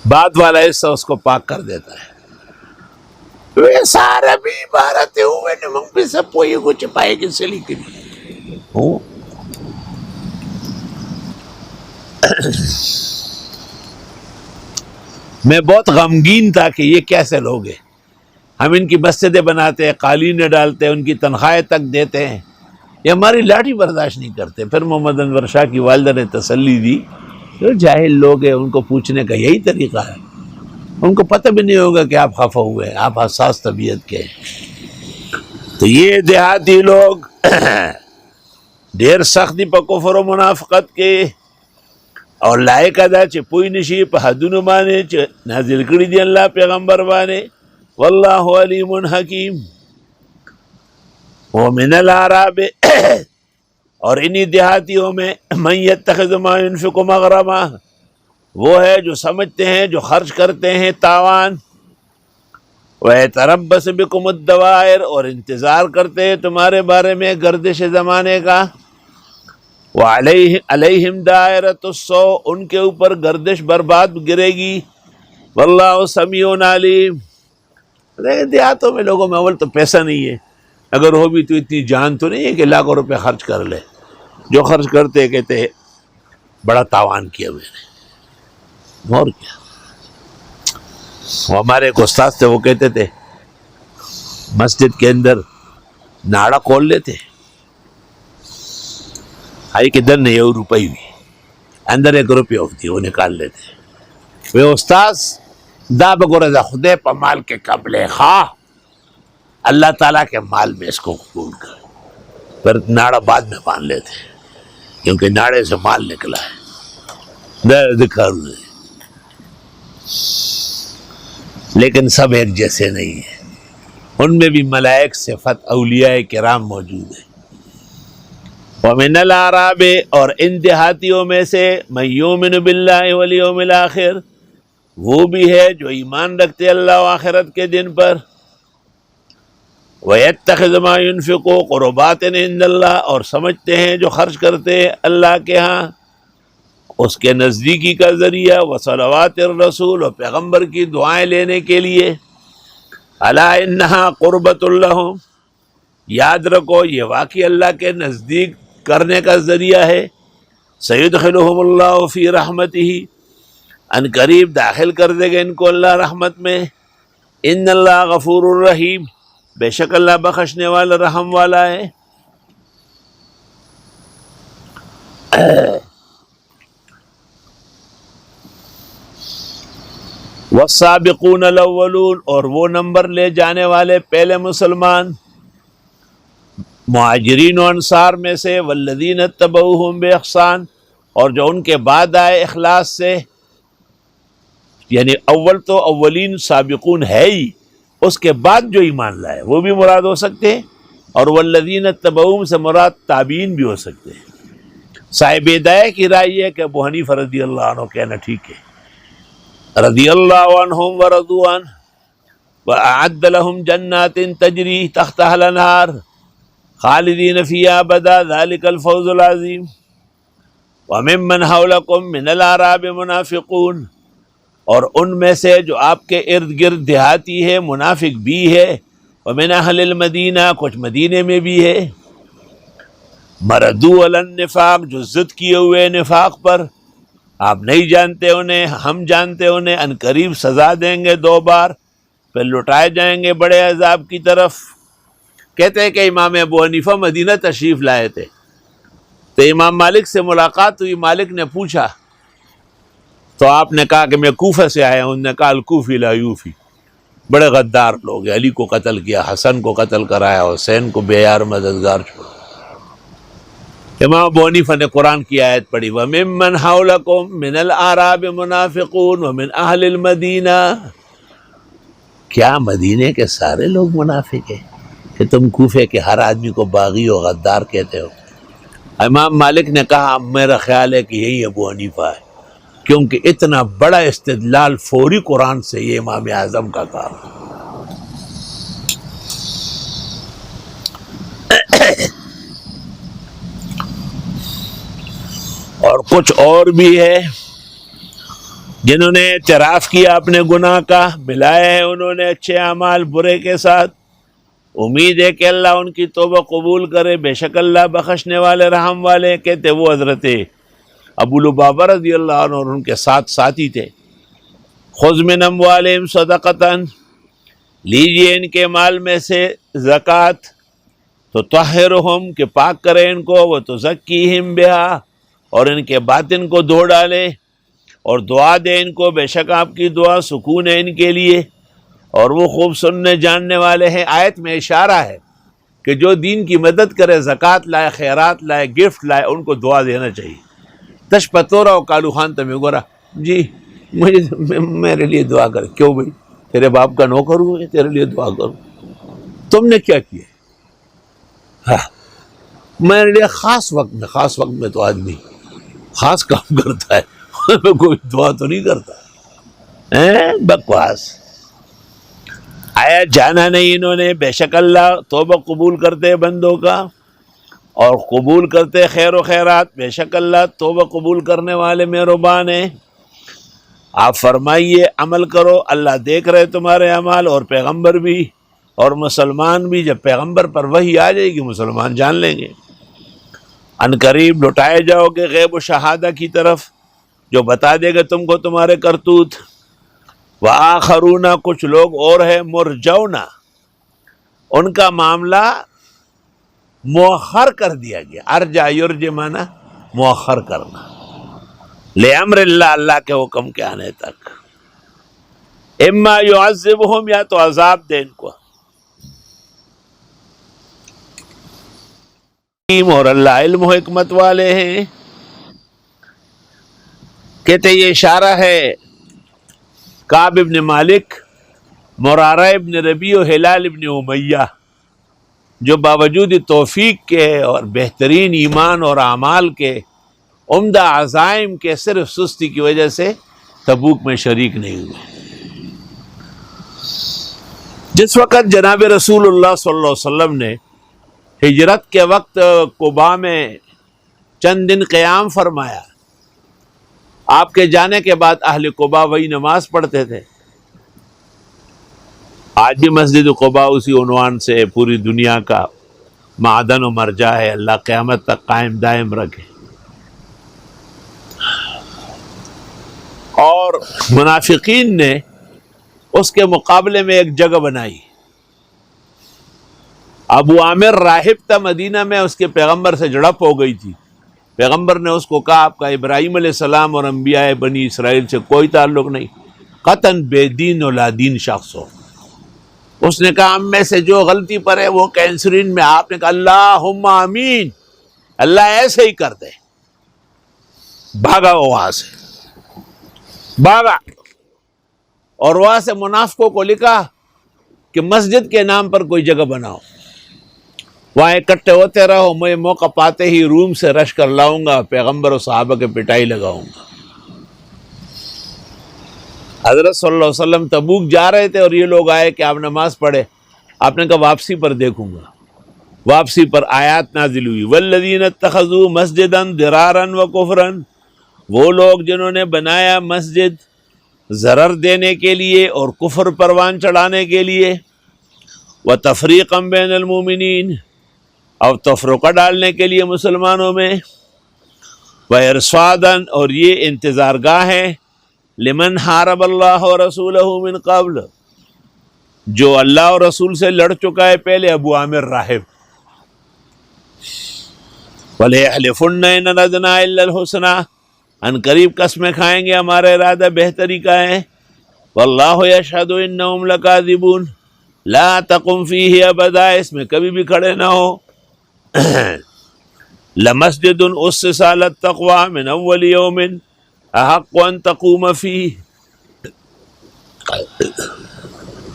بعد والا حصہ اس کو پاک کر دیتا ہے. وہ سارا بھی عبارتیں ہوئے نمک بھی سب پوئی کو چپائے کی سلی کی. میں بہت غمگین تھا کہ یہ کیسے لوگ ہیں. ہم ان کی مسجدیں بناتے ہیں، قالینیں ڈالتے ہیں، ان کی تنخواہیں تک دیتے ہیں، یہ ہماری لاٹھی برداشت نہیں کرتے. پھر محمد انور شاہ کی والدہ نے تسلی دی جو جاہل لوگ ہیں ان کو پوچھنے کا یہی طریقہ ہے، ان کو پتہ بھی نہیں ہوگا کہ آپ خفا ہوئے ہیں، آپ حساس طبیعت کے ہیں. تو یہ دیہاتی لوگ ڈیر سختی پا کفر و منافقت کے اور لائق ادا چھ پوئی نشی پا حدون بانے چھ نازل کری دی اللہ پیغمبر بانے. واللہ علیم حکیم. ومن الاعراب اور انہی دیہاتیوں میں من یتخذ ما ينفق مغرما، وہ ہے جو سمجھتے ہیں جو خرچ کرتے ہیں تاوان. وَيَتَرَبَّصُ بِكُمُ الدَّوَائِرَ، اور انتظار کرتے ہیں تمہارے بارے میں گردش زمانے کا. وَعَلَيْهِمْ دَائِرَةُ السَّوْءِ، ان کے اوپر گردش برباد گرے گی. وَاللَّهُ سَمِيعٌ عَلِيمٌ. دیہاتوں میں لوگوں میں اول تو پیسہ نہیں ہے، اگر ہو بھی تو اتنی جان تو نہیں ہے کہ لاکھوں روپے خرچ کر لے. جو خرچ کرتے کہتے بڑا تاوان کیا میں نے. اور کیا، وہ ہمارے ایک استاد تھے، وہ کہتے تھے مسجد کے اندر ناڑا کھول لیتے، آئی کہ دن یہ روپئی بھی اندر 1 روپیہ ہوتی وہ نکال لیتے. وہ استاذ دا بگورزا خدے پا مال کے قبل خواہ اللہ تعالیٰ کے مال میں اس کو قبول کر. پھر ناڑا بعد میں باندھ لیتے ہیں کیونکہ ناڑے سے مال نکلا ہے دکھا رہے، لیکن سب ایک جیسے نہیں ہیں، ان میں بھی ملائک صفت اولیاء کرام موجود ہیں۔ وَمِنَ الْأَعْرَابِ، اور ان دیہاتیوں میں سے مَن یُؤْمِنُ بِاللَّهِ وَالْيَوْمِ الْآخِرِ، وہ بھی ہے جو ایمان رکھتے اللہ و آخرت کے دن پر، وَيَتَّخِذُ مَا يُنْفِقُ قُرُبَاتٍ عِندَ اللَّهِ، اور سمجھتے ہیں جو خرچ کرتے اللہ کے ہاں اس کے نزدیکی کا ذریعہ، وصلوات الرسول، اور پیغمبر کی دعائیں لینے کے لیے، الا انہا قربۃ لہم، یاد رکھو یہ واقعی اللہ کے نزدیک کرنے کا ذریعہ ہے، سیدخلہم اللہ فی رحمتہ، ان قریب داخل کر دے گا ان کو اللہ رحمت میں، ان اللہ غفور الرحیم، بے شک اللہ بخشنے والا رحم والا ہے۔ والسابقون الاولون، اور وہ نمبر لے جانے والے پہلے مسلمان مہاجرین و انصار میں سے، والذین اتبعوہم باحسان، اور جو ان کے بعد آئے اخلاص سے، یعنی اول تو اولین سابقون ہے ہی، اس کے بعد جو ایمان لائے وہ بھی مراد ہو سکتے ہیں، اور والذین اتبعوہم سے مراد تابعین بھی ہو سکتے ہیں۔ صاحب ہدایہ کی رائے ہے کہ ابو حنیفہ رضی اللہ عنہ کہنا ٹھیک ہے، رضی اللہ عنہم ورضوا عنہ وأعد لهم جنات تجری تحتها الانہار خالدین فیہا ابدا ذلک الفوز العظیم وممن حولکم من الاعراب منافقون، اور ان میں سے جو آپ کے ارد گرد دیہاتی ہے منافق بھی ہے، ومن اہل المدینہ، کچھ مدینے میں بھی ہے، مردو علی النفاق، جو ضد کیے ہوئے نفاق پر، آپ نہیں جانتے انہیں، ہم جانتے انہیں، ان قریب سزا دیں گے 2 بار، پھر لٹائے جائیں گے بڑے عذاب کی طرف۔ کہتے ہیں کہ امام ابو حنیفہ مدینہ تشریف لائے تھے تو امام مالک سے ملاقات ہوئی، مالک نے پوچھا تو آپ نے کہا کہ میں کوفہ سے آیا ہوں، انہوں نے کہا الکوفی لا یوفی، بڑے غدار لوگ ہیں، علی کو قتل کیا، حسن کو قتل کرایا، حسین کو بے یار مددگار چھوڑا۔ امام ابو حنیفہ نے قرآن کی آیت پڑھی، وَمِمَّنْ حَوْلَكُمْ مِنَ الْأَعْرَابِ مُنَافِقُونَ وَمِنْ أَهْلِ الْمَدِينَةِ، کیا مدینے کے سارے لوگ منافق ہیں کہ تم کوفے کے ہر آدمی کو باغی و غدار کہتے ہو؟ امام مالک نے کہا میرا خیال ہے کہ یہی ابو حنیفہ ہے، کیونکہ اتنا بڑا استدلال فوری قرآن سے یہ امام اعظم کا کام ہے۔ اور کچھ اور بھی ہے جنہوں نے اعتراف کیا اپنے گناہ کا، ملائے ہیں انہوں نے اچھے اعمال برے کے ساتھ، امید ہے کہ اللہ ان کی توبہ قبول کرے، بے شک اللہ بخشنے والے رحم والے۔ کہتے وہ حضرت ابو لبابہ رضی اللہ عنہ اور ان کے ساتھ ساتھی تھے، خذ من اموالہم صدقۃ، لیجئے ان کے مال میں سے زکوٰۃ، تو طہرہم، کہ پاک کرے ان کو، وتزکیہم بہا، اور ان کے باطن کو دھو ڈالے، اور دعا دے ان کو، بے شک آپ کی دعا سکون ہے ان کے لیے، اور وہ خوب سننے جاننے والے ہیں۔ آیت میں اشارہ ہے کہ جو دین کی مدد کرے، زکوٰۃ لائے، خیرات لائے، گفٹ لائے، ان کو دعا دینا چاہیے۔ تش پتورا و کالو خان تمہیں گورا جی میرے لیے دعا کر، کیوں بھائی تیرے باپ کا نوکر ہوں میں تیرے لیے دعا کروں؟ تم نے کیا کیا؟ ہاں میرے لیے خاص وقت میں تو آدمی خاص کام کرتا ہے، کوئی دعا تو نہیں کرتا۔ بکواس۔ آیا جانا نہیں انہوں نے، بے شک اللہ توبہ قبول کرتے بندوں کا اور قبول کرتے خیر و خیرات، بے شک اللہ توبہ قبول کرنے والے مہربان ہیں۔ آپ فرمائیے عمل کرو، اللہ دیکھ رہے تمہارے اعمال، اور پیغمبر بھی اور مسلمان بھی۔ جب پیغمبر پر وحی آ جائے گی مسلمان جان لیں گے، ان قریب لٹائے جاؤ گے غیب و شہادہ کی طرف، جو بتا دے گا تم کو تمہارے کرتوت۔ وآخرون، کچھ لوگ اور ہیں، مرجونا، ان کا معاملہ مؤخر کر دیا گیا، ارجع یرجع مانا مؤخر کرنا، لامر اللہ، اللہ کے حکم کے آنے تک، اما یعذبہم، یا تو عذاب دے ان کو، اور اللہ علم و حکمت والے ہیں. کہتے یہ اشارہ ہے کعب ابن مالک، مرارہ ابن ربیع و ہلال ابن امیہ، جو باوجود توفیق کے اور بہترین ایمان اور اعمال کے، عمدہ عزائم کے، صرف سستی کی وجہ سے تبوک میں شریک نہیں ہوئے. جس وقت جناب رسول اللہ صلی اللہ علیہ وسلم نے ہجرت کے وقت قباء میں چند دن قیام فرمایا، آپ کے جانے کے بعد اہل قباء وہی نماز پڑھتے تھے. آج بھی مسجد قباء اسی عنوان سے پوری دنیا کا معدن و مرجع ہے. اللہ قیامت تک قائم دائم رکھے. اور منافقین نے اس کے مقابلے میں ایک جگہ بنائی. ابو عامر راہب تھا مدینہ میں، اس کے پیغمبر سے جھڑپ ہو گئی تھی. پیغمبر نے اس کو کہا آپ کا ابراہیم علیہ السلام اور انبیاء بنی اسرائیل سے کوئی تعلق نہیں، قطعاً بے دین و لادین شخص ہو. اس نے کہا ہم میں سے جو غلطی پر ہے وہ کینسرین میں. آپ نے کہا اللہم آمین، اللہ ایسے ہی کر دے. بھاگا وہ وہاں سے، بھاگا. اور وہاں سے منافقوں کو لکھا کہ مسجد کے نام پر کوئی جگہ بناؤ، وہاں اکٹھے ہوتے رہو، میں موقع پاتے ہی روم سے رش کر لاؤں گا، پیغمبر و صحابہ کے پٹائی لگاؤں گا. حضرت صلی اللہ علیہ وسلم تبوک جا رہے تھے اور یہ لوگ آئے کہ آپ نماز پڑھے. آپ نے کہا واپسی پر دیکھوں گا. واپسی پر آیات نازل ہوئی والذین اتخذوا مسجدا ضرارا وکفرا، وہ لوگ جنہوں نے بنایا مسجد ضرر دینے کے لیے اور کفر پروان چڑھانے کے لیے، وتفریقا بین المومنین، اور تفرقہ ڈالنے کے لیے مسلمانوں میں، وارصادا، اور یہ انتظار گاہ ہے، لمن حارب اللہ ورسولہ من قبل، جو اللہ اور رسول سے لڑ چکا ہے پہلے. ابو عامر راہب. وَلَيَحْلِفُنَّ إِنْ أَرَدْنَا إِلَّا الْحُسْنَىٰ، ان قریب قسمیں کھائیں گے ہمارا ارادہ بہتری کا ہے. وَاللَّهُ يَشْهَدُ إِنَّهُمْ لَكَاذِبُونَ، لا تقم فیہ ابدا، اس میں کبھی بھی کھڑے نہ ہو. لمسجد اسس علی التقوی من اول یوم احق ان تقوم فیہ،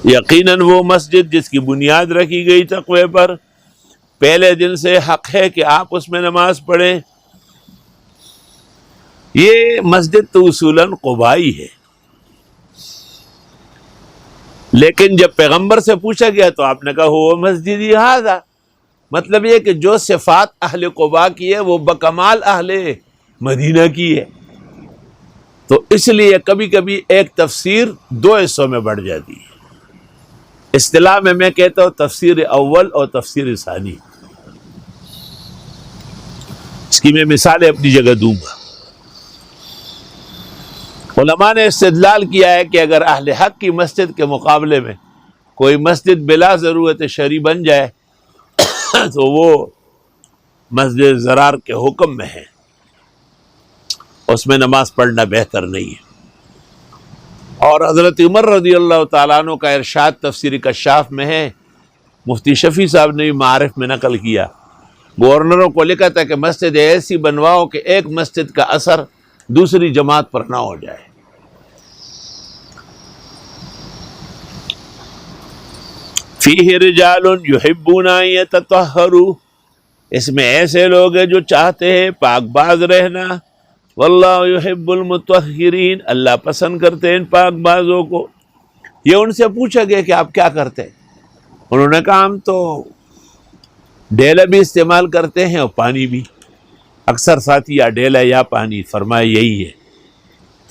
یقیناً وہ مسجد جس کی بنیاد رکھی گئی تقوی پر پہلے دن سے حق ہے کہ آپ اس میں نماز پڑھیں. یہ مسجد تو اصولاً قبائی ہے، لیکن جب پیغمبر سے پوچھا گیا تو آپ نے کہا وہ مسجد ھذا، مطلب یہ کہ جو صفات اہل قباء کی ہے وہ بکمال اہل مدینہ کی ہے. تو اس لیے کبھی کبھی ایک تفسیر دو حصوں میں بڑھ جاتی ہے. اصطلاح میں کہتا ہوں تفسیر اول اور تفسیر ثانی. اس کی میں مثالیں اپنی جگہ دوں گا. علماء نے استدلال کیا ہے کہ اگر اہل حق کی مسجد کے مقابلے میں کوئی مسجد بلا ضرورت شرعی بن جائے تو وہ مسجد ضرار کے حکم میں ہے، اس میں نماز پڑھنا بہتر نہیں ہے. اور حضرت عمر رضی اللہ تعالیٰ عنہ کا ارشاد تفسیر کشاف میں ہے، مفتی شفیع صاحب نے بھی معارف میں نقل کیا. گورنروں کو لکھا تھا کہ مسجد ایسی بنواؤ کہ ایک مسجد کا اثر دوسری جماعت پر نہ ہو جائے. فیہ رجال یحبون ان یتطہروا، اس میں ایسے لوگ ہیں جو چاہتے ہیں پاک باز رہنا. واللہ یحب المطہرین، اللہ پسند کرتے ہیں ان پاک بازوں کو. یہ ان سے پوچھا گیا کہ آپ کیا کرتے ہیں؟ انہوں نے کہا ہم تو ڈیلا بھی استعمال کرتے ہیں اور پانی بھی. اکثر ساتھی یا ڈیلا یا پانی، فرمایا یہی ہے.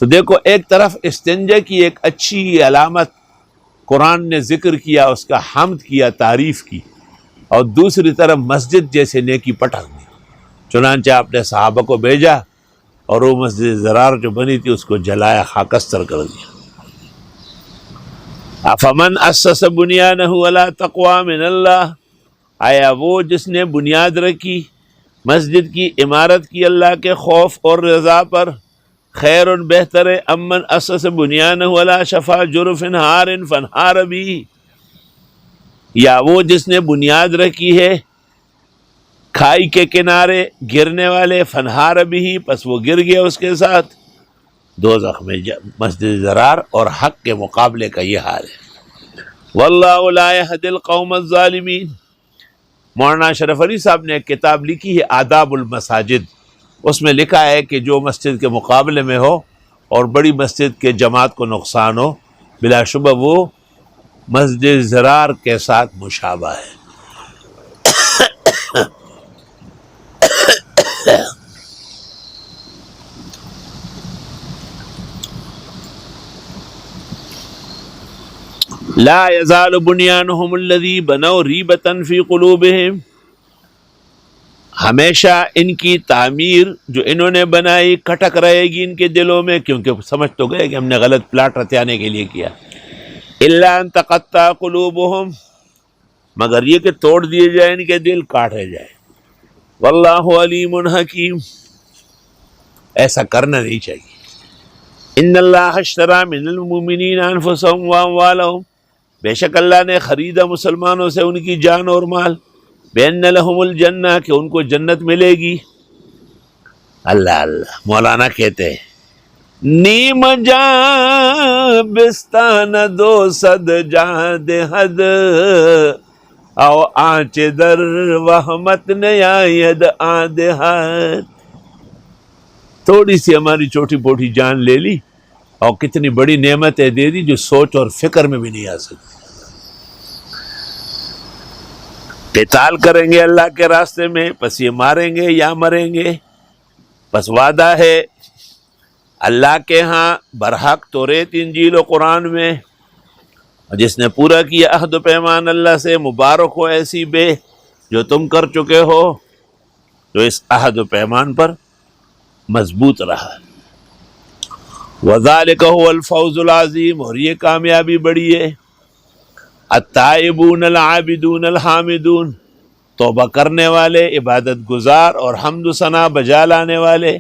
تو دیکھو ایک طرف استنجا کی ایک اچھی علامت قرآن نے ذکر کیا، اس کا حمد کیا، تعریف کی، اور دوسری طرف مسجد جیسے نیکی پٹک دی. چنانچہ آپ نے صحابہ کو بھیجا اور وہ مسجد ضرار جو بنی تھی اس کو جلایا، خاکستر کر دیا. افمن اسس بنیانہ علی تقوی من اللہ، آیا وہ جس نے بنیاد رکھی مسجد کی عمارت کی اللہ کے خوف اور رضا پر، خیر بہتر ہے، امن اسس بنیانہ علی شفا جرف ہار فنہار بھی، یا وہ جس نے بنیاد رکھی ہے کھائی کے کنارے گرنے والے، فنہار بھی، پس وہ گر گیا اس کے ساتھ، دوزخ میں مسجد ضرار، اور حق کے مقابلے کا یہ حال ہے۔ واللہ لا یہدی القوم الظالمین۔ مولانا اشرف علی صاحب نے ایک کتاب لکھی ہے آداب المساجد، اس میں لکھا ہے کہ جو مسجد کے مقابلے میں ہو اور بڑی مسجد کے جماعت کو نقصان ہو، بلا شبہ وہ مسجد ضرار کے ساتھ مشابہ ہے۔ لا یزال بنیانہم الذی بنوا ریبۃ فی قلوبہم، ہمیشہ ان کی تعمیر جو انہوں نے بنائی کھٹک رہے گی ان کے دلوں میں، کیونکہ سمجھ تو گئے کہ ہم نے غلط پلاٹ رتیانے کے لیے کیا۔ الا ان تقطع قلوبہم، مگر یہ کہ توڑ دیے جائیں ان کے دل، کاٹے جائیں۔ واللہ علیم حکیم، ایسا کرنا نہیں چاہیے۔ ان اللہ اشتری من المؤمنین انفسهم واموالهم، بے شک اللہ نے خریدا مسلمانوں سے ان کی جان اور مال، بین لہم الجنہ، کہ ان کو جنت ملے گی۔ اللہ اللہ، مولانا کہتے ہیں نیم جاں بستان دو صد جاں دے حد، او آنچ در وحمت نیاید آد حد، تھوڑی سی ہماری چھوٹی پوٹی جان لے لی اور کتنی بڑی نعمتیں دے دی جو سوچ اور فکر میں بھی نہیں آ سکتی۔ قتال کریں گے اللہ کے راستے میں، پس یہ ماریں گے یا مریں گے، پس وعدہ ہے اللہ کے ہاں برحق توریت انجیل و قرآن میں، جس نے پورا کیا عہد و پیمان اللہ سے، مبارک ہو ایسی بے جو تم کر چکے ہو، جو اس عہد و پیمان پر مضبوط رہا۔ وذالک هو الفوز العظیم، اور یہ کامیابی بڑی ہے۔ التائبون العابدون الحامدون، توبہ کرنے والے، عبادت گزار اور حمد و ثنا بجا لانے والے،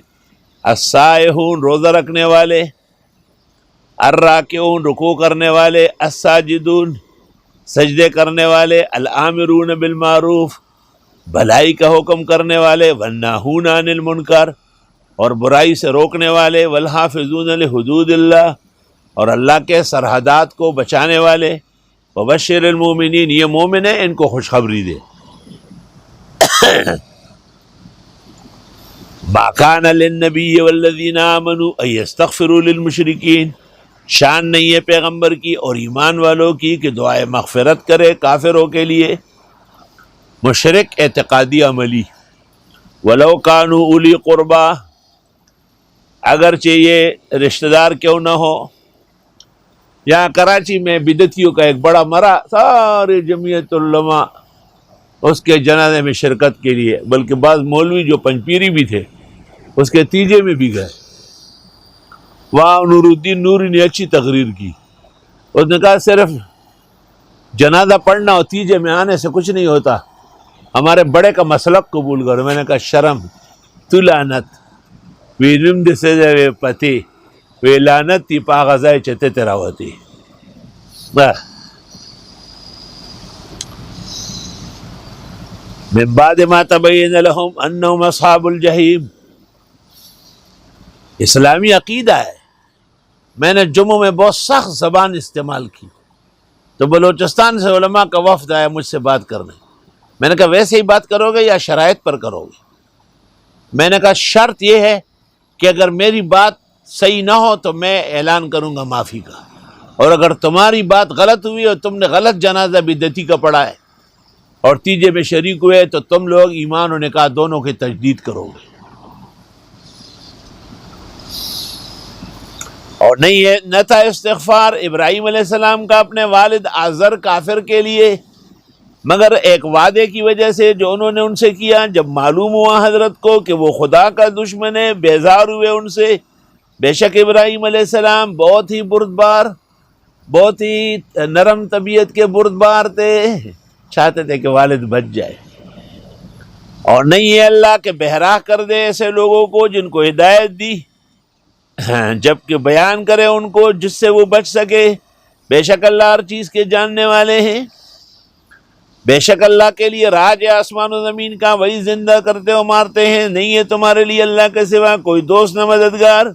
السائحون، روزہ رکھنے والے، الراکعون، رکوع کرنے والے، الساجدون، سجدے کرنے والے، الآمرون بالمعروف، بھلائی کا حکم کرنے والے، والناہون عن المنکر، اور برائی سے روکنے والے، والحافظون لحدود اللہ، اور اللہ کے سرحدات کو بچانے والے، وبشر المومنین، یہ مومن ہیں ان کو خوشخبری دے۔ ما کان للنبی والذین آمنوا ان یستغفروا للمشرکین، شان نہیں ہے پیغمبر کی اور ایمان والوں کی کہ دعائے مغفرت کرے کافروں کے لیے، مشرک اعتقادی عملی، ولو کانوا اولی قربا، اگرچہ یہ رشتہ دار کیوں نہ ہو۔ یہاں کراچی میں بدعتیوں کا ایک بڑا مرا، سارے جمعیت علماء اس کے جنازے میں شرکت کے لیے، بلکہ بعض مولوی جو پنجپیری بھی تھے اس کے تیجے میں بھی گئے۔ وہاں نور الدین نوری نے اچھی تقریر کی، اس نے کہا صرف جنازہ پڑھنا اور تیجے میں آنے سے کچھ نہیں ہوتا، ہمارے بڑے کا مسلک قبول کرو۔ میں نے کہا شرم تو لعنت وی نم دے سے پتی وی لعنت تی پا غزائے چتے تیرا ہوتی۔ من بعد ما تبین لهم انہم اصحاب الجحیم، اسلامی عقیدہ ہے۔ میں نے جمعوں میں بہت سخت زبان استعمال کی تو بلوچستان سے علماء کا وفد آیا مجھ سے بات کرنے، میں نے کہا ویسے ہی بات کرو گے یا شرائط پر کرو گے؟ میں نے کہا شرط یہ ہے کہ اگر میری بات صحیح نہ ہو تو میں اعلان کروں گا معافی کا، اور اگر تمہاری بات غلط ہوئی اور تم نے غلط جنازہ بدعتی کا پڑھا ہے اور تیجے میں شریک ہوئے تو تم لوگ ایمان و نکاح دونوں کی تجدید کرو گے۔ اور نہیں ہے نہ تھا استغفار ابراہیم علیہ السلام کا اپنے والد آزر کافر کے لیے، مگر ایک وعدے کی وجہ سے جو انہوں نے ان سے کیا، جب معلوم ہوا حضرت کو کہ وہ خدا کا دشمن ہے، بیزار ہوئے ان سے۔ بے شک ابراہیم علیہ السلام بہت ہی بردبار، بہت ہی نرم طبیعت کے بردبار تھے، چاہتے تھے کہ والد بچ جائے۔ اور نہیں ہے اللہ کہ بہراہ کر دے ایسے لوگوں کو جن کو ہدایت دی، جبکہ بیان کرے ان کو جس سے وہ بچ سکے۔ بے شک اللہ ہر چیز کے جاننے والے ہیں۔ بے شک اللہ کے لیے راج ہے آسمان و زمین کا، وہی زندہ کرتے ہو مارتے ہیں، نہیں ہے تمہارے لیے اللہ کے سوا کوئی دوست نہ مددگار۔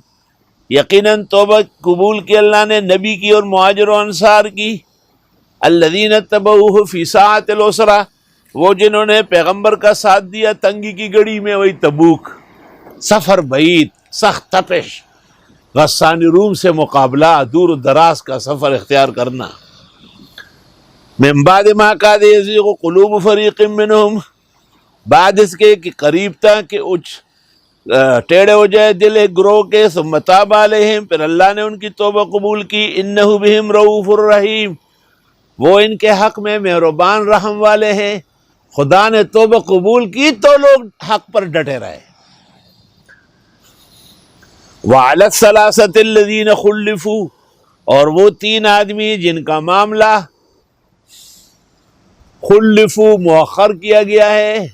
یقیناً توبہ قبول کی اللہ نے نبی کی اور مہاجر و انصار کی، الذین اتبعوہ فی ساعۃ العسرہ، وہ جنہوں نے پیغمبر کا ساتھ دیا تنگی کی گھڑی میں، وہی تبوک، سفر بعید، سخت تپش، غسانی روم سے مقابلہ، دور و دراز کا سفر اختیار کرنا۔ من بعد ما کاد یزیغ قلوب فریق منہم، بعد اس کے کہ قریب تھا کہ ٹیڑے ہو جائے دل ایک گروہ کے، ثم تاب علیہم، پھر اللہ نے ان کی توبہ قبول کی، انہ بہم رؤوف الرحیم، وہ ان کے حق میں مہربان رحم والے ہیں۔ خدا نے توبہ قبول کی تو لوگ حق پر ڈٹے رہے۔ وعلی الثلاثۃ الذین خلفوا، اور وہ 3 آدمی جن کا معاملہ خلفوا مؤخر کیا گیا ہے،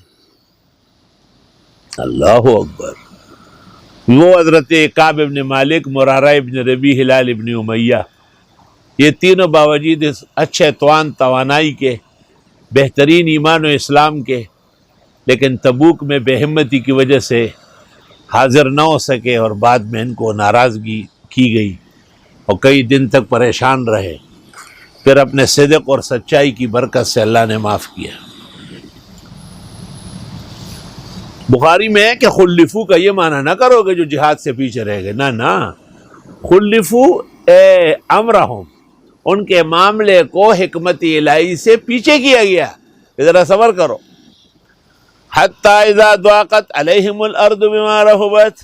اللہ اکبر، وہ حضرت کعب ابن مالک، مرارہ ابن ربیع، ہلال ابن امیہ، یہ تینوں باوجود اس اچھے توانائی کے، بہترین ایمان و اسلام کے، لیکن تبوک میں بے ہمتی کی وجہ سے حاضر نہ ہو سکے، اور بعد میں ان کو ناراضگی کی گئی اور کئی دن تک پریشان رہے، پھر اپنے صدق اور سچائی کی برکت سے اللہ نے معاف کیا۔ بخاری میں ہے کہ خلفو کا یہ معنی نہ کرو کہ جو جہاد سے پیچھے رہ گئے، نہ، خلفو امرہم، ان کے معاملے کو حکمت الہی سے پیچھے کیا گیا، ذرا صبر کرو۔ حتی اذا ضاقت علیہم الارض بما رحبت،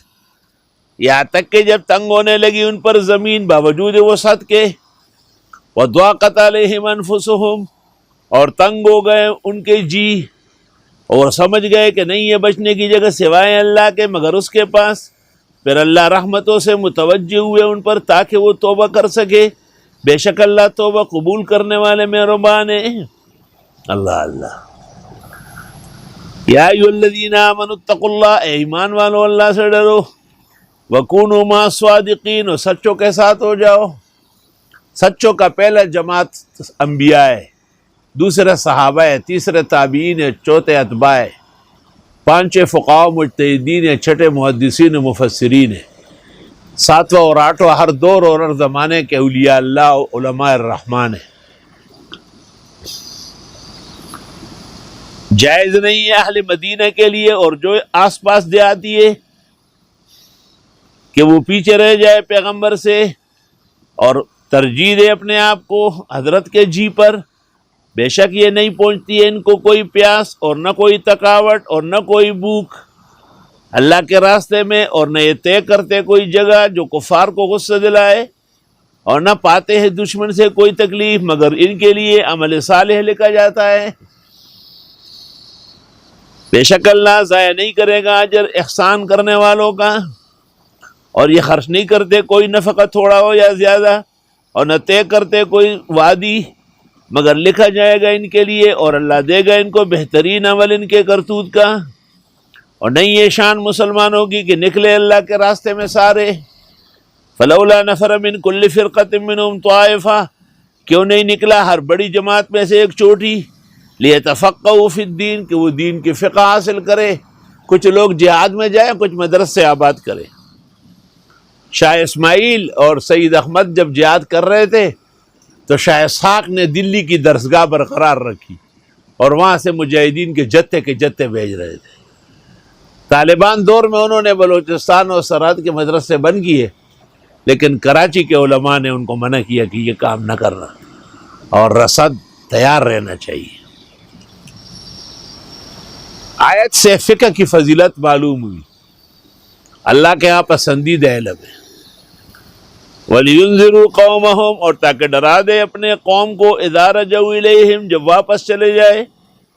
یہاں تک کہ جب تنگ ہونے لگی ان پر زمین باوجود وسعت کے، وضاقت علیہم انفسہم، اور تنگ ہو گئے ان کے جی، اور سمجھ گئے کہ نہیں ہے بچنے کی جگہ سوائے اللہ کے مگر اس کے پاس، پھر اللہ رحمتوں سے متوجہ ہوئے ان پر تاکہ وہ توبہ کر سکے، بے شک اللہ توبہ قبول کرنے والے مہربان ہیں۔ اللہ یا ایھا الذین آمنوا اتقوا اللہ، اے ایمان والو اللہ سے ڈرو، وکونوا مع الصادقین، اور سچوں کے ساتھ ہو جاؤ۔ سچوں کا پہلا جماعت انبیاء ہے، دوسرے صحابہ ہے، تیسرے تابعین ہے، چوتھے اتباع ہے، پانچویں فقہاء مجتہدین ہے، چھٹے محدثین و مفسرین ہے، ساتواں اور آٹھواں ہر دور اور ہر زمانے کے اولیاء اللہ علماء الرحمن ہیں۔ جائز نہیں ہے اہل مدینہ کے لیے اور جو آس پاس دیہاتی ہے کہ وہ پیچھے رہ جائے پیغمبر سے اور ترجیح دے اپنے آپ کو حضرت کے جی پر، بے شک یہ نہیں پہنچتی ہے ان کو کوئی پیاس اور نہ کوئی تھکاوٹ اور نہ کوئی بھوک اللہ کے راستے میں، اور نہ یہ طے کرتے کوئی جگہ جو کفار کو غصہ دلائے، اور نہ پاتے ہیں دشمن سے کوئی تکلیف، مگر ان کے لیے عمل صالح لکھا جاتا ہے۔ بے شک اللہ ضائع نہیں کرے گا اجر احسان کرنے والوں کا، اور یہ خرچ نہیں کرتے کوئی نفقہ تھوڑا ہو یا زیادہ، اور نہ طے کرتے کوئی وعدی، مگر لکھا جائے گا ان کے لیے، اور اللہ دے گا ان کو بہترین عمل ان کے کرتوت کا۔ اور نہیں یہ شان مسلمانوں کی کہ نکلے اللہ کے راستے میں سارے، فلولا نفر من کل فرقۃ منہم طائفہ، کیوں نہیں نکلا ہر بڑی جماعت میں سے ایک چوٹی، لیتفقہوا فی الدین، کہ وہ دین کی فقہ حاصل کرے، کچھ لوگ جہاد میں جائیں، کچھ مدرسے آباد کرے۔ شاہ اسماعیل اور سید احمد جب جہاد کر رہے تھے تو شاہ اسحاق نے دلی کی درسگاہ برقرار رکھی اور وہاں سے مجاہدین کے جتے بھیج رہے تھے۔ طالبان دور میں انہوں نے بلوچستان اور سرحد کے مدرسے بند کیے، لیکن کراچی کے علماء نے ان کو منع کیا کہ یہ کام نہ کرنا اور رصد تیار رہنا چاہیے۔ آیت سے فقہ کی فضیلت معلوم ہوئی، اللہ کے ہاں پسندیدہ علم ہے۔ وَلِيُنذِرُوا قَوْمَهُمْ، اور تاکہ ڈرا دے اپنے قوم کو، اِذَا رَجَعُوا إِلَيْهِمْ، جب واپس چلے جائے،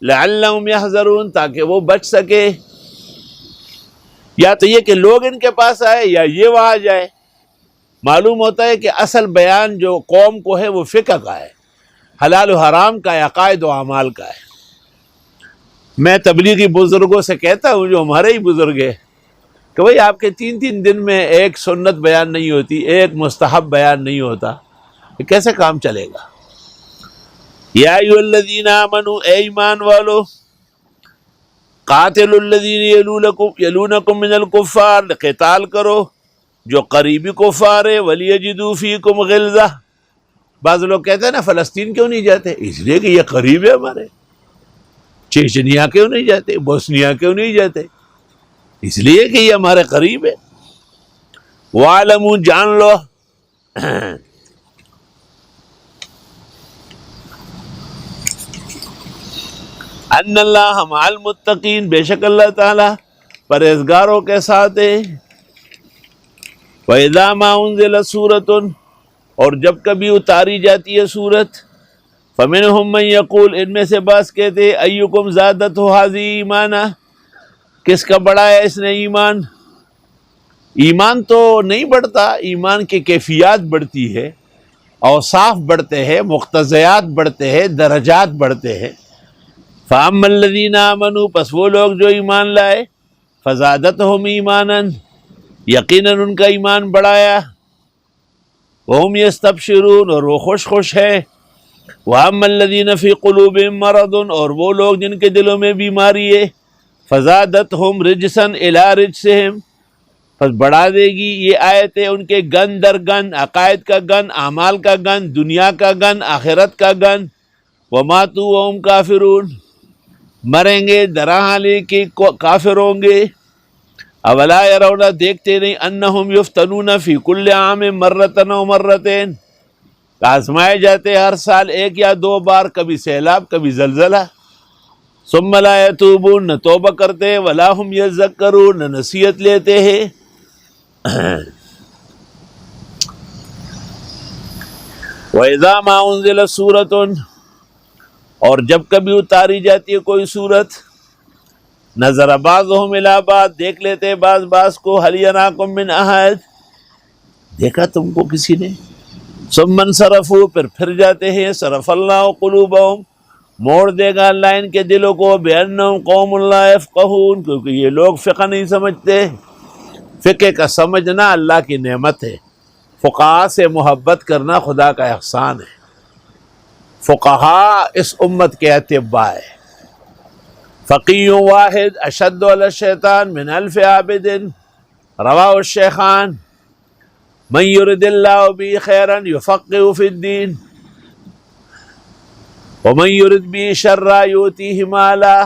لَعَلَّهُمْ يَحْذَرُونَ، تاکہ وہ بچ سکے، یا تو یہ کہ لوگ ان کے پاس آئے یا یہ وہاں جائے۔ معلوم ہوتا ہے کہ اصل بیان جو قوم کو ہے وہ فقہ کا ہے، حلال و حرام کا ہے، عقائد و اعمال کا ہے۔ میں تبلیغی بزرگوں سے کہتا ہوں جو ہمارے ہی بزرگ ہیں کہ بھئی آپ کے 3 دن میں ایک سنت بیان نہیں ہوتی، ایک مستحب بیان نہیں ہوتا، یہ کیسے کام چلے گا؟ یا ایھا الذین آمنوا، اے ایمان والو، قاتلوا الذین یلونکم من الکفار، قتال کرو جو قریبی کفار ہے، ولیجدوا فیکم غلظہ۔ بعض لوگ کہتے ہیں نا فلسطین کیوں نہیں جاتے؟ اس لیے کہ یہ قریب ہے ہمارے۔ چیچنیا کیوں نہیں جاتے؟ بوسنیا کیوں نہیں جاتے؟ اس لیے کہ یہ ہمارے قریب ہے۔ وَاعْلَمُوا، جان لو، ان اللہ مع المتقین، بے شک اللہ تعالیٰ پرہیزگاروں کے ساتھ ہے۔ وَإِذَا مَا أُنزِلَتْ سُورَةٌ، اور جب کبھی اتاری جاتی ہے سورت، فَمِنْهُمْ مَنْ يَقُولُ، ان میں سے بعض کہتے ہیں، أَيُّكُمْ زَادَتْهُ هَذِهِ ایمانا، کس کا بڑھایا اس نے ایمان؟ ایمان تو نہیں بڑھتا، ایمان کی کیفیات بڑھتی ہے، اوصاف بڑھتے ہیں، مقتضیات بڑھتے ہیں، درجات بڑھتے ہیں۔ فَأَمَّا الَّذِينَ آمَنُوا، پس وہ لوگ جو ایمان لائے، فَزَادَتْهُمْ ایمانا، یقیناً ان کا ایمان بڑھایا، وَهُمْ يَسْتَبْشِرُونَ، اور وہ خوش خوش ہے۔ وَأَمَّا الَّذِينَ فِي قُلُوبِهِمْ مَرَضٌ، اور وہ لوگ جن کے دلوں میں بیماری ہے، فَزَادَتْهُمْ رِجْسًا إِلَىٰ رِجْسِهِمْ، پس بڑھا دے گی یہ آیتیں ان کے گن در گن، عقائد کا گن، اعمال کا گن، دنیا کا گن، آخرت کا گن۔ وَمَاتُوا وَهُمْ كَافِرُونَ، مریں گے درحال کہ کافر ہوں گے۔ اولا یرون، دیکھتے نہیں، انہم یفتنون فی کل عام مرتن و مرتین، آزمائے جاتے ہر سال ایک یا دو بار، کبھی سیلاب کبھی زلزلہ۔ ثم لا یتوبون، نہ توبہ کرتے، ولا ہم یذکرون، نہ نصیحت لیتے ہیں۔ وَإِذَا مَا أُنزِلَتْ سُورَةٌ، اور جب کبھی اتاری جاتی ہے کوئی صورت، نظر بعضهم الی بعض، دیکھ لیتے بعض بعض کو، هل يراکم من احد، دیکھا تم کو کسی نے؟ ثم انصرفوا، پھر جاتے ہیں، صرف اللہ قلوبهم، موڑ دے گا اللہ ان کے دلوں کو، بأنهم قوم لا يفقهون، کیونکہ یہ لوگ فقہ نہیں سمجھتے۔ فقہ کا سمجھنا اللہ کی نعمت ہے، فقہاء سے محبت کرنا خدا کا احسان ہے۔ فقہاء اس امت کے اطباء ہے۔ فقی واحد اشد علی الشیطان من الف عابد، رواہ الشیخان۔ من یرد اللہ به خیرا یفقہ فی الدین، ومن یرد به شرا یؤتیہ مالا،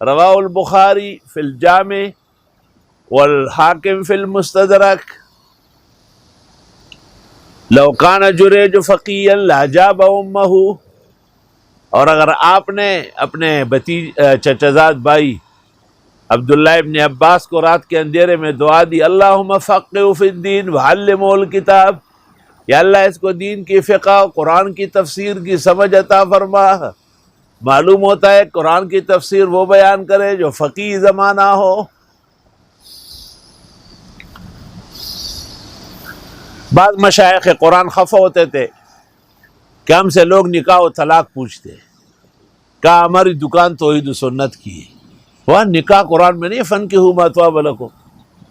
رواہ البخاری فی الجامع والحاکم فی المستدرک۔ لو کان جریج فقیا لاجاب امہ، اور اگر آپ نے اپنے چچزاد بھائی عبداللہ ابن عباس کو رات کے اندھیرے میں دعا دی، اللہم فقہہ فی الدین وعلمہ الکتاب، یا اللہ اس کو دین کی فقہ، قرآن کی تفسیر کی سمجھ عطا فرما۔ معلوم ہوتا ہے قرآن کی تفسیر وہ بیان کرے جو فقیہ زمانہ ہو۔ بعض مشائخ قرآن خفا ہوتے تھے کہ ہم سے لوگ نکاح و طلاق پوچھتے، کہا ہماری دکان توحید و سنت کی ہے، وہ نکاح قرآن میں نہیں، فنکحوا ما طاب لکم،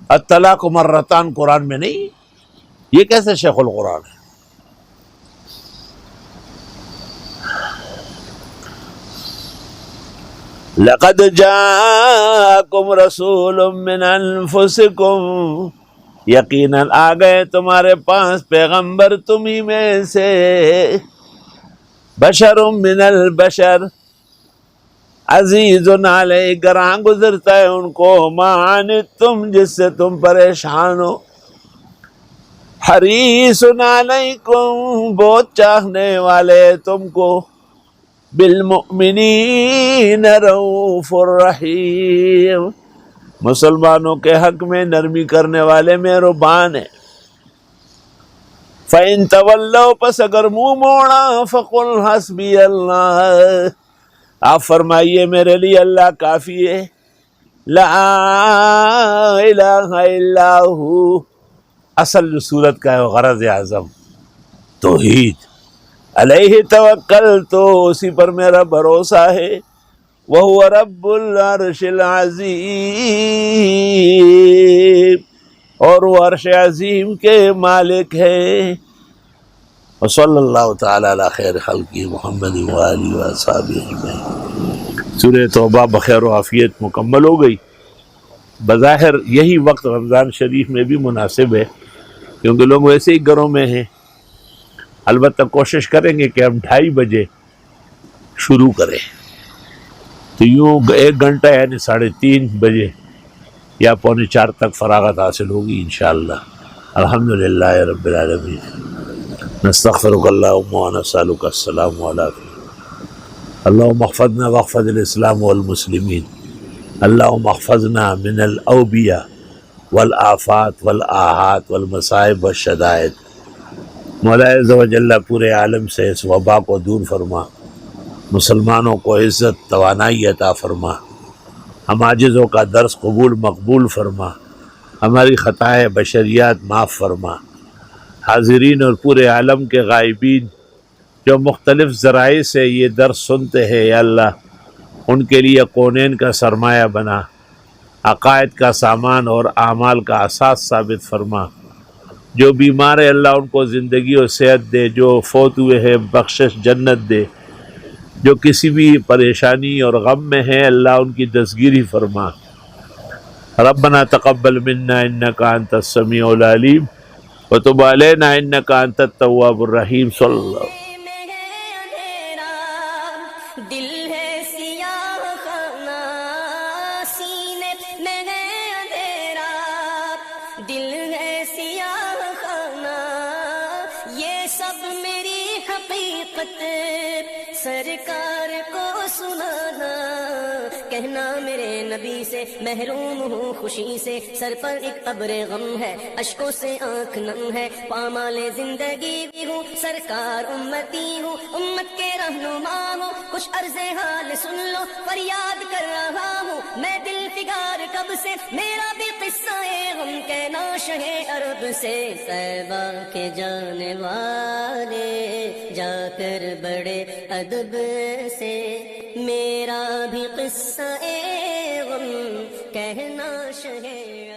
الطلاق مرتان قرآن میں نہیں، یہ کیسے شیخ القرآن ہے؟ لقد جاءکم رسول من انفسکم، یقیناً آ گئے تمہارے پاس پیغمبر تمہیں میں سے، بشر من البشر، عزیز علیہ، گراں گزرتا ہے ان کو، ما عنتم، جس سے تم پریشان ہو، حریص علیکم، بہت چاہنے والے تم کو، بالمؤمنین رؤوف الرحیم، مسلمانوں کے حق میں نرمی کرنے والے مہربان ہیں۔ فَإِن تَوَلَّوْا، پس اگر منہ موڑا، فَقُلْ حَسْبِيَ اللَّهُ، آپ فرمائیے میرے لیے اللہ کافی ہے، لا الہ الا ہو، اصل جو صورت کا ہے غرض اعظم توحید، علیہ توکل، تو اسی پر میرا بھروسہ ہے، وَهُوَ رَبُّ الْعَرْشِ الْعَظِيمِ، اور وہ عرش عظیم کے مالک ہے۔ وصلی اللہ تعالی علی خیر خلق محمد وآلہ وصحبہ اجمعین۔ سورہ توبہ بخیر و عافیت مکمل ہو گئی۔ بظاہر یہی وقت رمضان شریف میں بھی مناسب ہے، کیونکہ لوگ ویسے ہی گھروں میں ہیں۔ البتہ کوشش کریں گے کہ ہم 2:30 بجے شروع کریں، تو یوں 1 گھنٹہ یعنی 3:30 بجے یا 3:45 تک فراغت حاصل ہوگی انشاءاللہ۔ الحمدللہ رب العالمین، نستغفرک اللہم ونسألک السلام علیکم۔ اللہم احفظنا واحفظ الاسلام والمسلمین، اللہم احفظنا من الاوبیاء والآفات والآحات والمصائب والشدائد۔ مولا عز و جل پورے عالم سے اس وبا کو دور فرما، مسلمانوں کو عزت توانائی عطا فرما، ہم عاجزوں کا درس قبول مقبول فرما، ہماری خطائیں بشریات معاف فرما۔ حاضرین اور پورے عالم کے غائبین جو مختلف ذرائع سے یہ درس سنتے ہیں، یا اللہ ان کے لیے کونین کا سرمایہ بنا، عقائد کا سامان اور اعمال کا اساس ثابت فرما۔ جو بیمار ہے اللہ ان کو زندگی اور صحت دے، جو فوت ہوئے ہیں بخشش جنت دے، جو کسی بھی پریشانی اور غم میں ہیں اللہ ان کی دستگیری فرما۔ ربنا تقبل منا انک انت السمیع العلیم وتب علینا انک انت التواب الرحیم۔ صلی اللہ علیہ وسلم۔ میں ہے اندھیرا، دل ہے سیاہ خانہ، سینے میں ہے اندھیرا، دل ہے سیاہ خانہ، یہ سب میری حقیقت سرکار کو سنانا، کہنا میرے نبی سے محروم ہوں خوشی سے، سر پر ایک ابر غم ہے، اشکوں سے آنکھ نم ہے، پامال زندگی بھی ہوں، سرکار امتی ہوں، امت کے رہنما ہوں، کچھ عرض حال سن لو، فریاد کر رہا ہوں میں دل فگار کب سے، میرا بھی قصہ غم کہنا شہ عرب سے، طیبہ کے جانے والے جا کر بڑے ادب سے، میرا بھی قصہ غم کہنا شہ